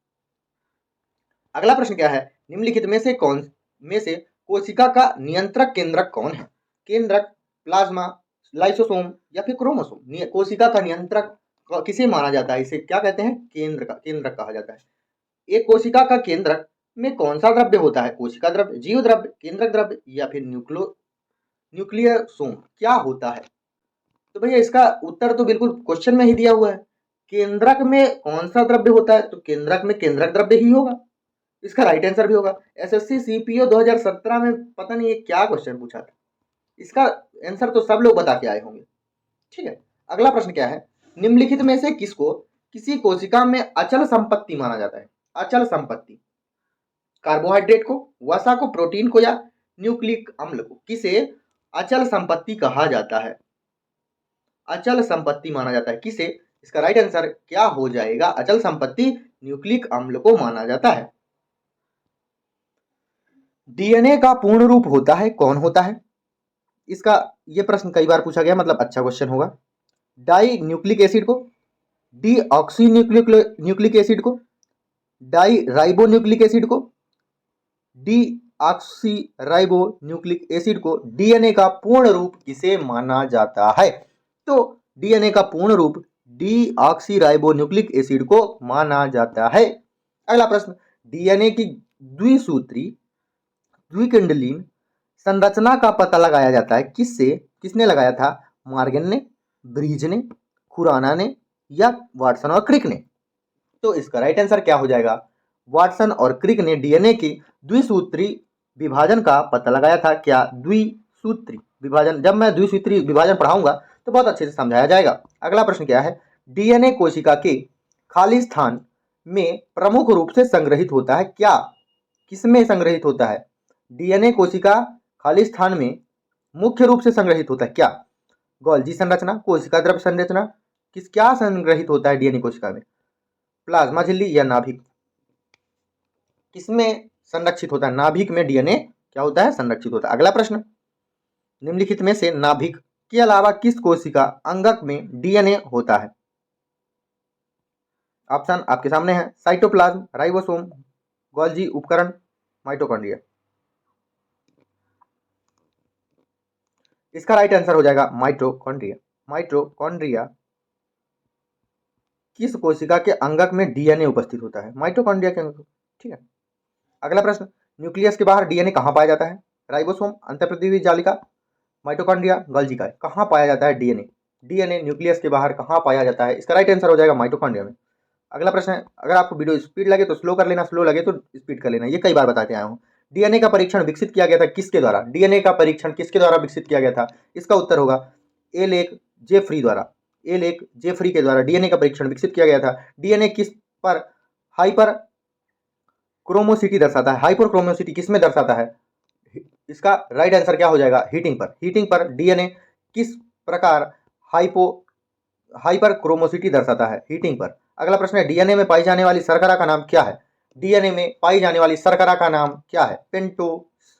अगला प्रश्न क्या है, निम्नलिखित में से कोशिका का नियंत्रक केंद्रक कौन है? केंद्रक, प्लाज्मा, लाइसोसोम, या फिर क्रोमोसोम? कोशिका का नियंत्रक किसे माना जाता है? इसे क्या कहते हैं? केंद्रक कहा जाता है। एक कोशिका का केंद्रक में कौन सा द्रव्य होता है? कोशिका द्रव्य, जीव द्रव्य, केंद्रक द्रव्य, या फिर न्यूक्लियोसोम? क्या होता है? तो भैया इसका उत्तर तो बिल्कुल क्वेश्चन में ही दिया हुआ है। केंद्रक में कौन सा द्रव्य होता है? तो केंद्रक में केंद्रक द्रव्य ही होगा। इसका राइट आंसर भी होगा। एसएससी सीपीओ 2017 में पता नहीं ये क्या क्वेश्चन पूछा था, इसका आंसर तो सब लोग बता के आए होंगे। ठीक है, अगला प्रश्न क्या है, निम्नलिखित में से किसको किसी कोशिका में अचल संपत्ति माना जाता है? अचल संपत्ति, कार्बोहाइड्रेट को, वसा को, प्रोटीन को, या न्यूक्लिक अम्ल को? किसे अचल संपत्ति कहा जाता है? अचल संपत्ति माना जाता है किसे? इसका राइट आंसर क्या हो जाएगा? अचल संपत्ति न्यूक्लिक अम्ल को माना जाता है। डीएनए का पूर्ण रूप होता है, कौन होता है? इसका ये प्रश्न कई बार पूछा गया, मतलब अच्छा क्वेश्चन होगा। डाई न्यूक्लिक एसिड को, डी ऑक्सी न्यूक्लिक एसिड को, डाई राइबोन्यूक्लिक एसिड को, डी ऑक्सी राइबोन्यूक्लिक एसिड को डीएनए का पूर्ण रूप किसे माना जाता है? तो डीएनए का पूर्ण रूप डी ऑक्सी राइबोन्यूक्लिक एसिड को माना जाता है। अगला प्रश्न, डीएनए की द्विसूत्री द्विकेंडलीन संरचना का पता लगाया जाता है किससे? किसने लगाया था? मॉर्गन ने, ब्रीज ने, खुराना ने या वाटसन और क्रिक ने? तो इसका राइट आंसर क्या हो जाएगा? वाटसन और क्रिक ने डीएनए की द्विसूत्री विभाजन का पता लगाया था। क्या द्विसूत्री विभाजन? जब मैं द्विसूत्री विभाजन पढ़ाऊंगा तो बहुत अच्छे से समझाया जाएगा। अगला प्रश्न क्या है? डीएनए कोशिका के खाली स्थान में प्रमुख रूप से संग्रहित होता है। क्या? किसमें संग्रहित होता है? डीएनए कोशिका खाली स्थान में मुख्य रूप से संग्रहित होता है। क्या? गोल्जी संरचना, कोशिका द्रव्य संरचना, क्या संग्रहित होता है डीएनए कोशिका में? प्लाज्मा झिल्ली या नाभिक? किसमें संरक्षित होता है? नाभिक में डीएनए क्या होता है? संरक्षित होता है। अगला प्रश्न, निम्नलिखित में से नाभिक के अलावा किस कोशिका अंगक में डीएनए होता है? ऑप्शन आपके सामने है, साइटोप्लाज्म, राइबोसोम, गोल्जी उपकरण, माइटोकॉन्ड्रिया। इसका राइट आंसर हो जाएगा माइटोकॉन्ड्रिया। माइटोकॉन्ड्रिया किस कोशिका के अंगक में डीएनए उपस्थित होता है? माइटोकॉन्ड्रिया के अंगक। ठीक है। अगला प्रश्न, न्यूक्लियस के बाहर डीएनए कहाँ पाया जाता है? राइबोसोम, अंतःप्राथमिक जालिका, माइटोकॉन्ड्रिया, गोल्जी का। कहाँ पाया जाता है डीएनए? डीएनए न्यूक्लियस के बाहर कहाँ पाया जाता है? इसका राइट आंसर हो जाएगा माइटोकॉन्ड्रिया में। अगला प्रश्न है, अगर आपको वीडियो स्पीड लगे तो स्लो कर लेना, स्लो लगे तो स्पीड कर लेना, ये कई बार बताते आया हूँ। डीएनए का परीक्षण विकसित किया गया था किसके द्वारा? डीएनए का परीक्षण किसके द्वारा विकसित किया गया था? इसका उत्तर होगा एलेक जेफरी द्वारा। एलेक जेफरी के द्वारा डीएनए का परीक्षण विकसित किया गया था। डीएनए किस पर हाइपर क्रोमोसिटी दर्शाता है? हाइपर क्रोमोसिटी किस में दर्शाता है? इसका राइट आंसर क्या हो जाएगा? हीटिंग पर। हीटिंग पर डीएनए किस प्रकार हाइपर क्रोमोसिटी दर्शाता है? हीटिंग पर। अगला प्रश्न है, डीएनए में पाई जाने वाली शर्करा का नाम क्या है? डीएनए में पाई जाने वाली शर्करा का नाम क्या है? पेंटोस।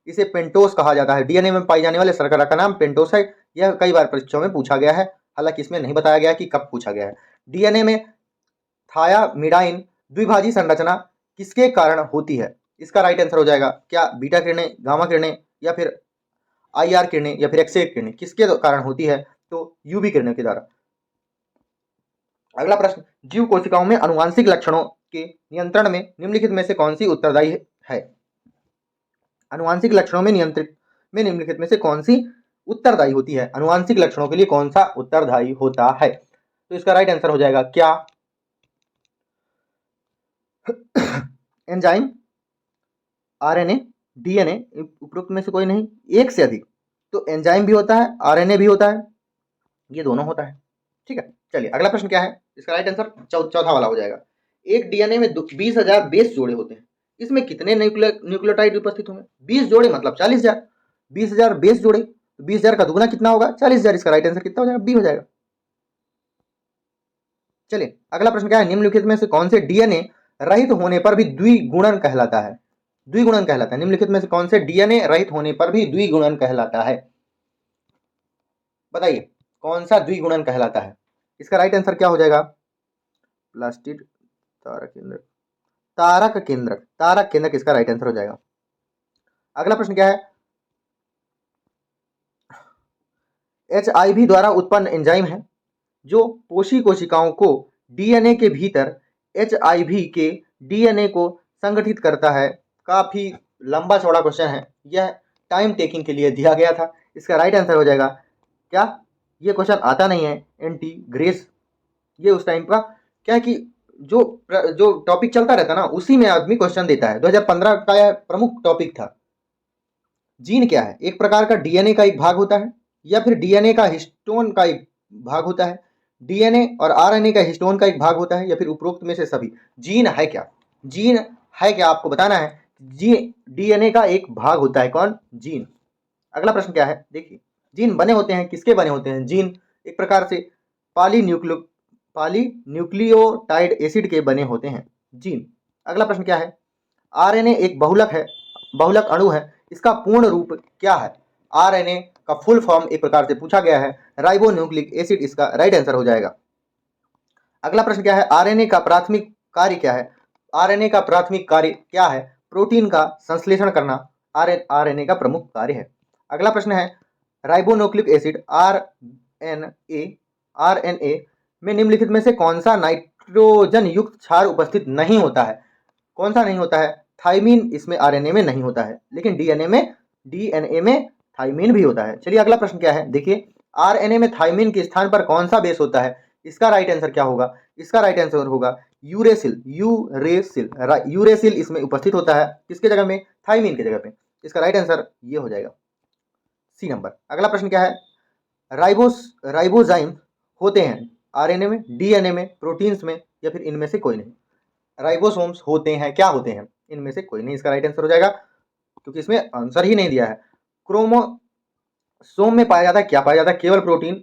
इसे पेंटोस कहा जाता है। डीएनए में पाई जाने वाले शर्करा का नाम पेंटोस है। यह कई बार परीक्षाओं में पूछा गया है, हालांकि इसमें नहीं बताया गया कि कब पूछा गया है। डीएनए में थायामिडाइन द्विभाजी संरचना किसके कारण होती है? इसका राइट आंसर हो जाएगा क्या? बीटा किरणें, गामा किरणें या फिर आईआर किरणें या फिर एक्सरे किरणें किसके कारण होती है? तो यूवी किरणों के द्वारा। अगला प्रश्न, जीव कोशिकाओं में आनुवांशिक लक्षणों के नियंत्रण में निम्नलिखित में से कौन सी उत्तरदायी है? आनुवांशिक लक्षणों में निम्नलिखित में से कौन सी उत्तरदायी होती है? आनुवांशिक लक्षणों के लिए कौन सा उत्तरदायी होता है? तो इसका राइट आंसर हो जाएगा क्या? एंजाइम, आरएनए, डीएनए, उपरोक्त में से कोई नहीं, एक से अधिक। तो एंजाइम भी होता है, आरएनए भी होता है, ये दोनों होता है। ठीक है, चलिए अगला प्रश्न क्या है? इसका राइट आंसर चौथा वाला हो जाएगा। एक डीएनए में 20,000 बेस जोड़े होते हैं, इसमें कितने न्यूक्लियोटाइड उपस्थित होंगे? 20 जोड़े मतलब 40,000। 20,000 बेस जोड़े, 20,000 का दुगना कितना होगा? 40,000। इसका राइट आंसर कितना हो जाएगा? बी हो जाएगा। चलिए अगला प्रश्न क्या है? निम्नलिखित में से कौन से डीएनए रहित होने पर भी द्विगुणन कहलाता है? द्विगुणन कहलाता है। निम्नलिखित में से कौन से डीएनए रहित होने पर भी द्विगुणन कहलाता है? बताइए कौन सा द्विगुणन कहलाता है? इसका राइट आंसर क्या हो जाएगा? प्लास्टिड तारक केंद्रक। तारक केंद्रक इसका राइट आंसर हो जाएगा। अगला प्रश्न क्या है? एचआईवी द्वारा उत्पन्न एंजाइम है जो पोषी कोशिकाओं को डीएनए के भीतर एचआईवी के डीएनए को संगठित करता है। काफी लंबा चौड़ा क्वेश्चन है, यह टाइम टेकिंग के लिए दिया गया था। इसका राइट आंसर हो जाएगा क्या? ये क्वेश्चन आता नहीं है, एंटीग्रेस। ये उस टाइम का क्या है कि जो टॉपिक चलता रहता ना, उसी में आदमी क्वेश्चन देता है। 2015 का यह प्रमुख टॉपिक था। जीन क्या है? एक प्रकार का डीएनए का एक भाग होता है या फिर डीएनए का हिस्टोन का एक भाग होता है? डीएनए और आरएनए का हिस्टोन का एक भाग होता है या फिर उपरोक्त में से सभी? जीन है क्या? जीन है क्या? आपको बताना है। डीएनए का एक भाग होता है। कौन? जीन। अगला प्रश्न क्या है? देखिए, जीन बने होते हैं, किसके बने होते हैं? जीन एक प्रकार से पॉलीन्यूक्लियोटाइड एसिड के बने होते हैं जीन। अगला प्रश्न क्या है? आरएनए एक बहुलक अणु है, इसका पूर्ण रूप क्या है? आरएनए का फुल फॉर्म एक प्रकार से पूछा गया है, राइबोन्यूक्लिक एसिड इसका राइट आंसर हो जाएगा। अगला प्रश्न क्या है? आरएनए का प्राथमिक कार्य क्या है? आरएनए का प्राथमिक कार्य क्या है? प्रोटीन का संश्लेषण करना आरएनए का प्रमुख कार्य है। अगला प्रश्न है, राइबोन्यूक्लिक एसिड आरएनए में निम्नलिखित में से कौन सा नाइट्रोजन युक्त क्षार उपस्थित नहीं होता है? कौन सा नहीं होता है? थाइमीन इसमें आरएनए में नहीं होता है, लेकिन डीएनए में थाइमीन भी होता है। चलिए अगला प्रश्न क्या है, देखिए आरएनए में थाइमीन के स्थान पर कौन सा बेस होता है? इसका राइट आंसर क्या होगा? इसका राइट आंसर होगा यूरेसिल। यूरेसिल इसमें उपस्थित होता है, किसके जगह में? थाइमीन के जगह पे। इसका राइट आंसर ये हो जाएगा सी नंबर। अगला प्रश्न क्या है, राइबोजाइम होते हैं आरएनए में, डीएनए में, प्रोटीन्स में, या फिर इनमें से कोई नहीं? राइबोसोम्स होते हैं, क्या होते हैं? इनमें से कोई नहीं। इसका राइट आंसर हो जाएगा, क्योंकि इसमें आंसर ही नहीं दिया है। क्रोमोसोम में पाया जाता है, क्या पाया जाता है? केवल प्रोटीन,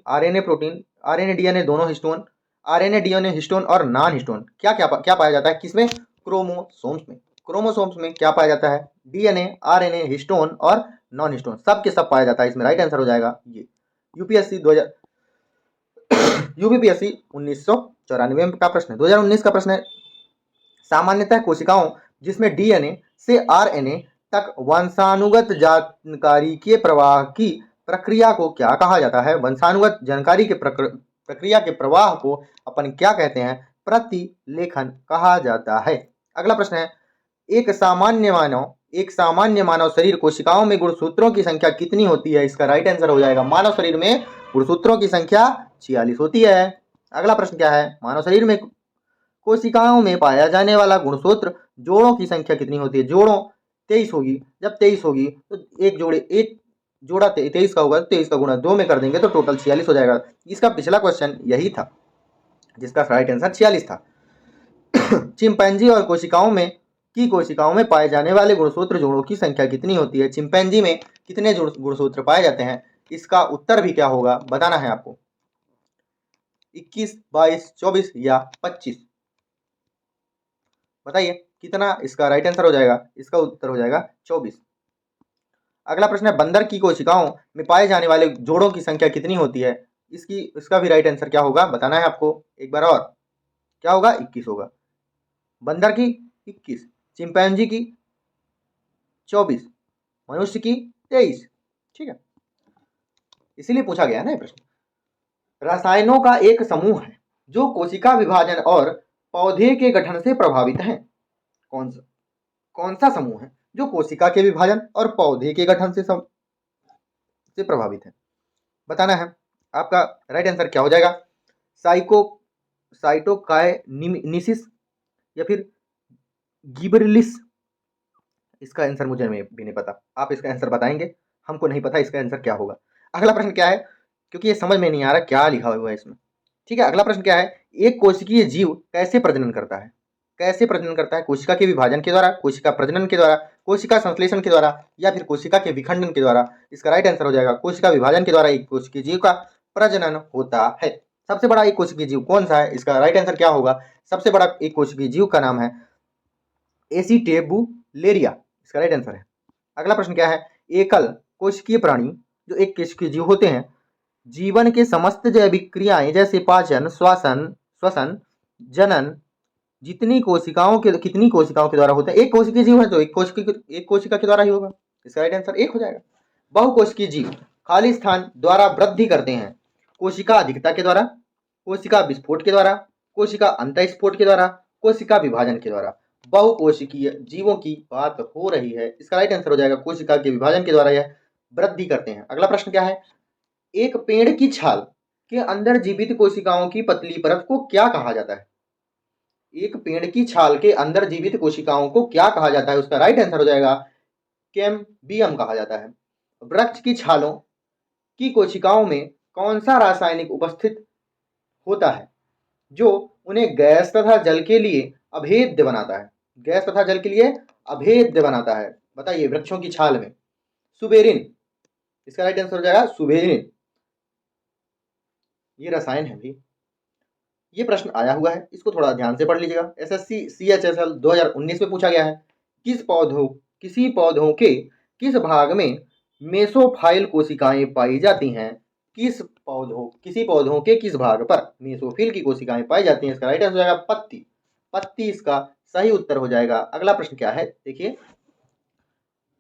आरएनए डीएनए दोनों हिस्टोन, आरएनए डीएनए हिस्टोन और नॉन हिस्टोन, क्या क्या क्या पाया जाता है? किसमें? क्रोमोसोम्स में। क्रोमोसोम्स में क्या पाया जाता है? डीएनए, आरएनए, हिस्टोन और नॉन हिस्टोन, सब के सब पाया जाता है। इसमें राइट आंसर हो जाएगा ये। यूपीएससी 1994 का प्रश्न है, 2019 का प्रश्न है, सामान्यतः कोशिकाओं जिसमें डीएनए से आरएनए तक वंशानुगत जानकारी के प्रवाह की प्रक्रिया को क्या कहा जाता है? वंशानुगत जानकारी के प्रक्रिया के प्रवाह को अपन क्या कहते हैं? प्रतिलेखन कहा जाता है। अगला प्रश्न है, एक सामान्य मानव शरीर कोशिकाओं में गुणसूत्रों की संख्या कितनी होती है? इसका राइट आंसर हो जाएगा, मानव शरीर में गुणसूत्रों की संख्या 46 होती है। अगला प्रश्न क्या है, मानव शरीर में कोशिकाओं में पाया जाने वाला गुणसूत्र जोड़ों की संख्या कितनी होती है? जोड़ों 23 होगी। जब 23 होगी तो एक जोड़ा 23 का होगा, 23 का गुणा 2 में कर देंगे तो टोटल 46 हो जाएगा। इसका पिछला क्वेश्चन यही था, जिसका राइट आंसर 46 था। चिंपैंजी और कोशिकाओं में पाए जाने वाले गुणसूत्र जोड़ों की संख्या कितनी होती है? चिंपैंजी में कितने गुणसूत्र पाए जाते हैं? इसका उत्तर भी क्या होगा बताना है आपको, 21, 22, 24 या 25? बताइए कितना इसका राइट आंसर हो जाएगा? इसका उत्तर हो जाएगा 24। अगला प्रश्न है, बंदर की कोशिकाओं में पाए जाने वाले जोड़ों की संख्या कितनी होती है? इसका भी राइट आंसर क्या होगा बताना है आपको एक बार और। क्या होगा? 21 होगा। बंदर की 21, चिंपैंजी की 24, मनुष्य की 23। ठीक है, इसीलिए पूछा गया है ना ये प्रश्न। रसायनों का एक समूह है जो कोशिका विभाजन और पौधे के गठन से प्रभावित है। कौन सा समूह है जो कोशिका के विभाजन और पौधे के गठन से प्रभावित है? बताना है। आपका राइट आंसर क्या हो जाएगा? साइटोकाइनेसिस या फिर गिबरेलिस? इसका आंसर मुझे भी नहीं पता, आप इसका आंसर बताएंगे? हमको नहीं पता इसका आंसर क्या होगा। अगला प्रश्न क्या है, क्योंकि ये समझ में नहीं आ रहा क्या लिखा हुआ है इसमें। ठीक है, अगला प्रश्न क्या है, एक कोशिकीय जीव कैसे प्रजनन करता है? कैसे प्रजनन करता है? कोशिका के विभाजन के द्वारा, कोशिका प्रजनन के द्वारा, कोशिका संश्लेषण के द्वारा, या फिर कोशिका के विखंडन के द्वारा? इसका राइट आंसर हो जाएगा कोशिका विभाजन के द्वारा एक कोशिकीय जीव का प्रजनन होता है। सबसे बड़ा एक कोशिकीय जीव कौन सा है? इसका राइट आंसर क्या होगा? सबसे बड़ा एक कोशिकीय जीव का नाम है एसिटेबुलेरिया, इसका राइट आंसर है। अगला प्रश्न क्या है, एकल कोशिकीय प्राणी जो एक कोशिकीय जीव होते हैं जीवन के समस्त जैविक क्रियाएं जैसे पाचन, श्वसन, जनन कितनी कोशिकाओं के द्वारा होता है? एक कोशिकीय जीव है तो एक कोशिका के द्वारा ही होगा। इसका राइट आंसर 1 हो जाएगा। बहुकोशिकीय जीव खाली स्थान द्वारा वृद्धि करते हैं कोशिका अधिकता के द्वारा, कोशिका विस्फोट के द्वारा, कोशिका अंतःस्फोट के द्वारा, कोशिका विभाजन के द्वारा। बहुकोशिकीय जीवों की बात हो रही है, इसका राइट आंसर हो जाएगा कोशिका के विभाजन के द्वारा यह वृद्धि करते हैं। अगला प्रश्न क्या है, एक पेड़ की छाल के अंदर जीवित कोशिकाओं की पतली परत को क्या कहा जाता है? एक पेड़ की छाल के अंदर जीवित कोशिकाओं को क्या कहा जाता है? उसका राइट आंसर हो जाएगा कैम्बियम कहा जाता है। वृक्ष की छालों की कोशिकाओं में कौन सा रासायनिक उपस्थित होता है जो उन्हें गैस तथा जल के लिए अभेद्य बनाता है? गैस तथा जल के लिए अभेद्य बनाता है, बताइए वृक्षों की छाल में। सुबेरिन, इसका राइट आंसर हो जाएगा सुबेरिन। ये रसायन है भी, ये प्रश्न आया हुआ है, इसको थोड़ा ध्यान से पढ़ लीजिएगा। एसएससी CHSL 2019 में पूछा गया है, किसी पौधों के किस भाग में मेसोफाइल कोशिकाएं पाई जाती हैं? किसी पौधों के किस भाग पर मेसोफिल की कोशिकाएं पाई जाती हैं? इसका राइट आंसर हो जाएगा पत्ती। पत्ती इसका सही उत्तर हो जाएगा। अगला प्रश्न क्या है, देखिए,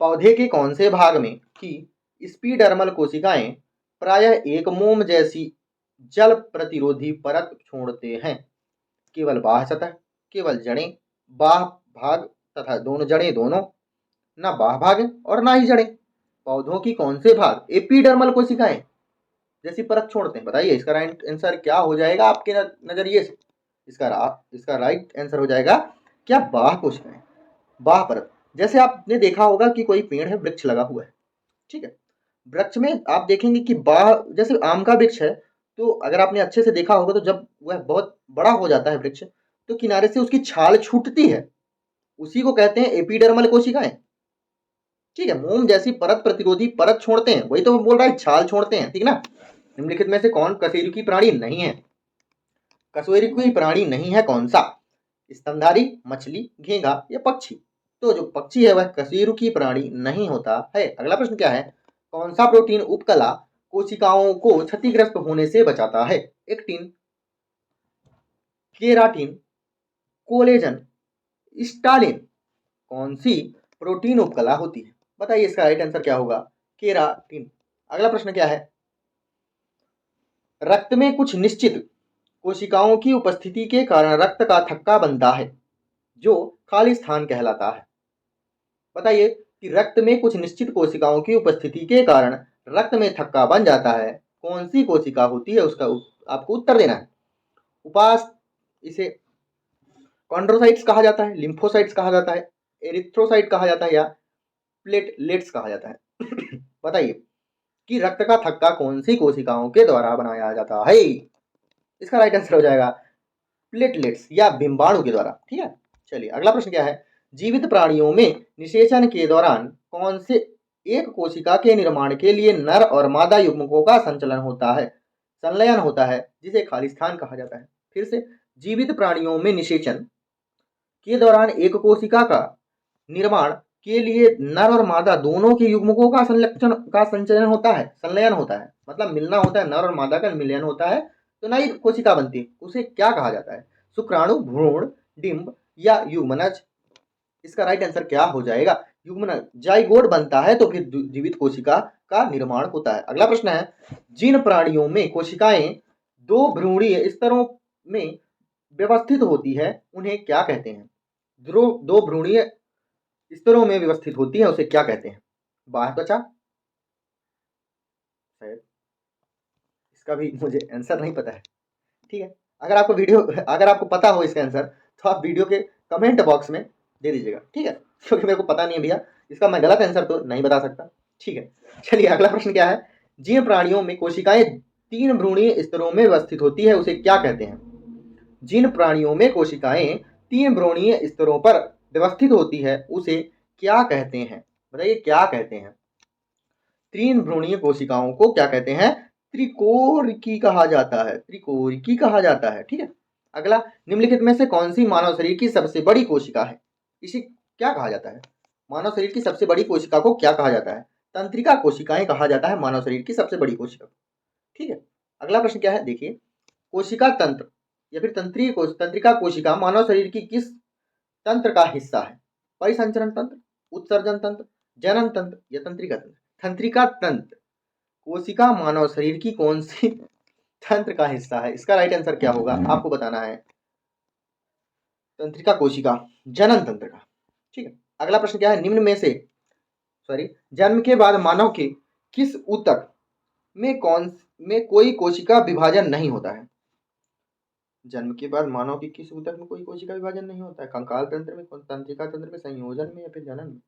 पौधे के कौन से भाग में की स्पीडर्मल कोशिकाएं प्रायः एक मोम जैसी जल प्रतिरोधी परत छोड़ते हैं? केवल बाह्य सतह, केवल जड़ें, बाह्य भाग तथा दोनों जड़ें दोनों, ना बाह्य भाग और ना ही जड़ें। पौधों की कौन से भाग एपिडर्मल कोशिकाएं जैसी परत छोड़ते हैं? बताइए इसका राइट आंसर क्या हो जाएगा आपके नजरिए से? इसका राइट आंसर हो जाएगा क्या, बाह्य कोशिकाएं, बाह्य परत। जैसे आपने देखा होगा कि कोई पेड़ है, वृक्ष लगा हुआ है, ठीक है, वृक्ष में आप देखेंगे कि बाह्य, जैसे आम का वृक्ष है, तो अगर आपने अच्छे से देखा होगा तो जब वह बहुत बड़ा हो जाता है वृक्ष, तो किनारे से उसकी छाल छूटती है, उसी को कहते हैं एपिडर्मल कोशिकाएं। ठीक है, मोम जैसी परत प्रतिरोधी परत छोड़ते हैं, वही तो बोल रहा है, छाल छोड़ते हैं, ठीक ना। निम्नलिखित में से कौन कशेरुकी प्राणी नहीं है? कशेरुकी प्राणी नहीं है कौन सा? स्तनधारी, मछली, घेंघा या पक्षी? तो जो पक्षी है वह कशेरुकी प्राणी नहीं होता है। अगला प्रश्न क्या है, कौन सा प्रोटीन उपकला कोशिकाओं को क्षतिग्रस्त होने से बचाता है? एक्टिन, केराटिन, कोलेजन, स्टालिन, कौन सी प्रोटीन उपकला होती है? बताइए इसका राइट आंसर क्या होगा, केराटिन। अगला प्रश्न क्या है, रक्त में कुछ निश्चित कोशिकाओं की उपस्थिति के कारण रक्त का थक्का बनता है, जो खाली स्थान कहलाता है। बताइए कि रक्त में कुछ निश्चित कोशिकाओं की उपस्थिति के कारण रक्त में थक्का बन जाता है, कौन सी कोशिका होती है? उसका आपको उत्तर देना है। उपास, इसे कॉन्ड्रोसाइट्स कहा जाता है, लिम्फोसाइट्स कहा जाता है, एरिथ्रोसाइट कहा जाता है या प्लेटलेट्स कहा जाता है? बताइए कि रक्त का थक्का कौन सी कोशिकाओं के द्वारा बनाया जाता है? इसका राइट आंसर हो जाएगा प्लेटलेट्स या बिंबाणु के द्वारा। ठीक है, चलिए अगला प्रश्न क्या है, जीवित प्राणियों में निषेचन के दौरान कौन से एक कोशिका के निर्माण के लिए नर और मादा युग्मकों का संचलन होता है, संलयन होता है, जिसे खालिस्तान कहा जाता है? फिर से, जीवित प्राणियों में निषेचन के दौरान एक कोशिका का निर्माण के लिए नर और मादा दोनों के युग्मकों का संचयन होता है, संलयन होता है, मतलब मिलना होता है, नर और मादा का मिलयन होता है, तो नई कोशिका बनती है, उसे क्या कहा जाता है? शुक्राणु, भ्रूण, डिंब या युग्मनज? इसका राइट आंसर क्या हो जाएगा, युग्मनज। जाइगोट बनता है तो फिर जीवित कोशिका का निर्माण होता है। अगला प्रश्न है, जिन प्राणियों में कोशिकाएं दो भ्रूणीय स्तरों में व्यवस्थित होती है उन्हें क्या कहते हैं? दो भ्रूणीय स्तरों में व्यवस्थित होती है उसे क्या कहते हैं? बाह्य त्वचा, शायद इसका भी मुझे आंसर नहीं पता है। ठीक है, अगर आपको पता हो इसका आंसर तो आप वीडियो के कमेंट बॉक्स में दे दीजिएगा, ठीक है, क्योंकि मेरे को पता नहीं है भैया, इसका मैं गलत आंसर तो नहीं बता सकता। ठीक है, चलिए अगला प्रश्न क्या है, जिन प्राणियों में कोशिकाएं तीन भ्रूणीय स्तरों में व्यवस्थित होती है उसे क्या कहते हैं? जिन प्राणियों में कोशिकाएं तीन भ्रूणीय स्तरों पर व्यवस्थित होती है उसे क्या कहते हैं? बताइए क्या कहते हैं? तीन भ्रूणीय कोशिकाओं को क्या कहते हैं? त्रिकोरिकी कहा जाता है, त्रिकोरिकी कहा जाता है। ठीक है, अगला, निम्नलिखित में से कौन सी मानव शरीर की सबसे बड़ी कोशिका है? इसे क्या कहा जाता है? मानव शरीर की सबसे बड़ी कोशिका को क्या कहा जाता है? तंत्रिका कोशिकाएं कहा जाता है मानव शरीर की सबसे बड़ी कोशिका। ठीक है, अगला प्रश्न क्या है, देखिए, कोशिका तंत्र या फिर तंत्रिका कोशिका मानव शरीर की किस तंत्र का हिस्सा है? परिसंचरण तंत्र, उत्सर्जन तंत्र, जनन तंत्र या तंत्रिका तंत्र? तंत्रिका तंत्र कोशिका मानव शरीर की कौन सी तंत्र का हिस्सा है? इसका राइट आंसर क्या होगा आपको बताना है, तंत्रिका कोशिका, जनन तंत्र का। ठीक है, अगला प्रश्न क्या है, निम्न में से जन्म के बाद मानव के किस ऊतक में कोई कोशिका विभाजन नहीं होता है? जन्म के बाद मानव के किस ऊतक में कोई कोशिका विभाजन नहीं होता है? कंकाल तंत्र में, तंत्रिका तंत्र में, संयोजन में या फिर जनन में?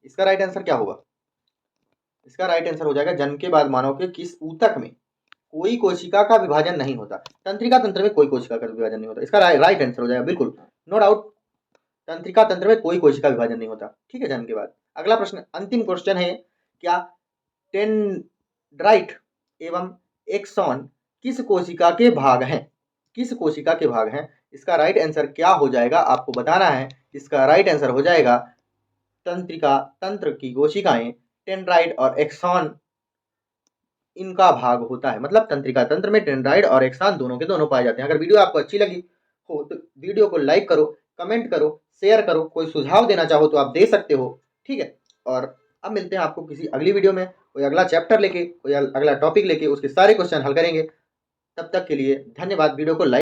इसका राइट आंसर क्या होगा? इसका राइट आंसर हो जाएगा, जन्म के बाद मानव के किस ऊतक में कोई कोशिका का विभाजन नहीं होता, तंत्रिका तंत्र में कोई कोशिका का विभाजन नहीं होता। इसका राइट आंसर हो जाएगा, बिल्कुल नो डाउट, तंत्रिका तंत्र में कोई कोशिका विभाजन नहीं होता। ठीक है, जन्म के बाद। अगला प्रश्न, अंतिम क्वेश्चन है, क्या डेंड्राइट एवं एक्सॉन किस कोशिका के भाग हैं? किस कोशिका के भाग हैं? इसका राइट आंसर क्या हो जाएगा आपको बताना है। इसका राइट आंसर हो जाएगा तंत्रिका तंत्र की कोशिकाएं, डेंड्राइट और एक्सॉन इनका भाग होता है, मतलब तंत्रिका तंत्र में डेंड्राइट और एक्सॉन दोनों के दोनों पाए जाते हैं। अगर वीडियो आपको अच्छी लगी हो तो वीडियो को लाइक करो, कमेंट करो, शेयर करो, कोई सुझाव देना चाहो तो आप दे सकते हो, ठीक है। और अब मिलते हैं आपको किसी अगली वीडियो में, कोई अगला चैप्टर लेके, कोई अगला टॉपिक लेके, उसके सारे क्वेश्चन हल करेंगे। तब तक के लिए धन्यवाद। वीडियो को लाइक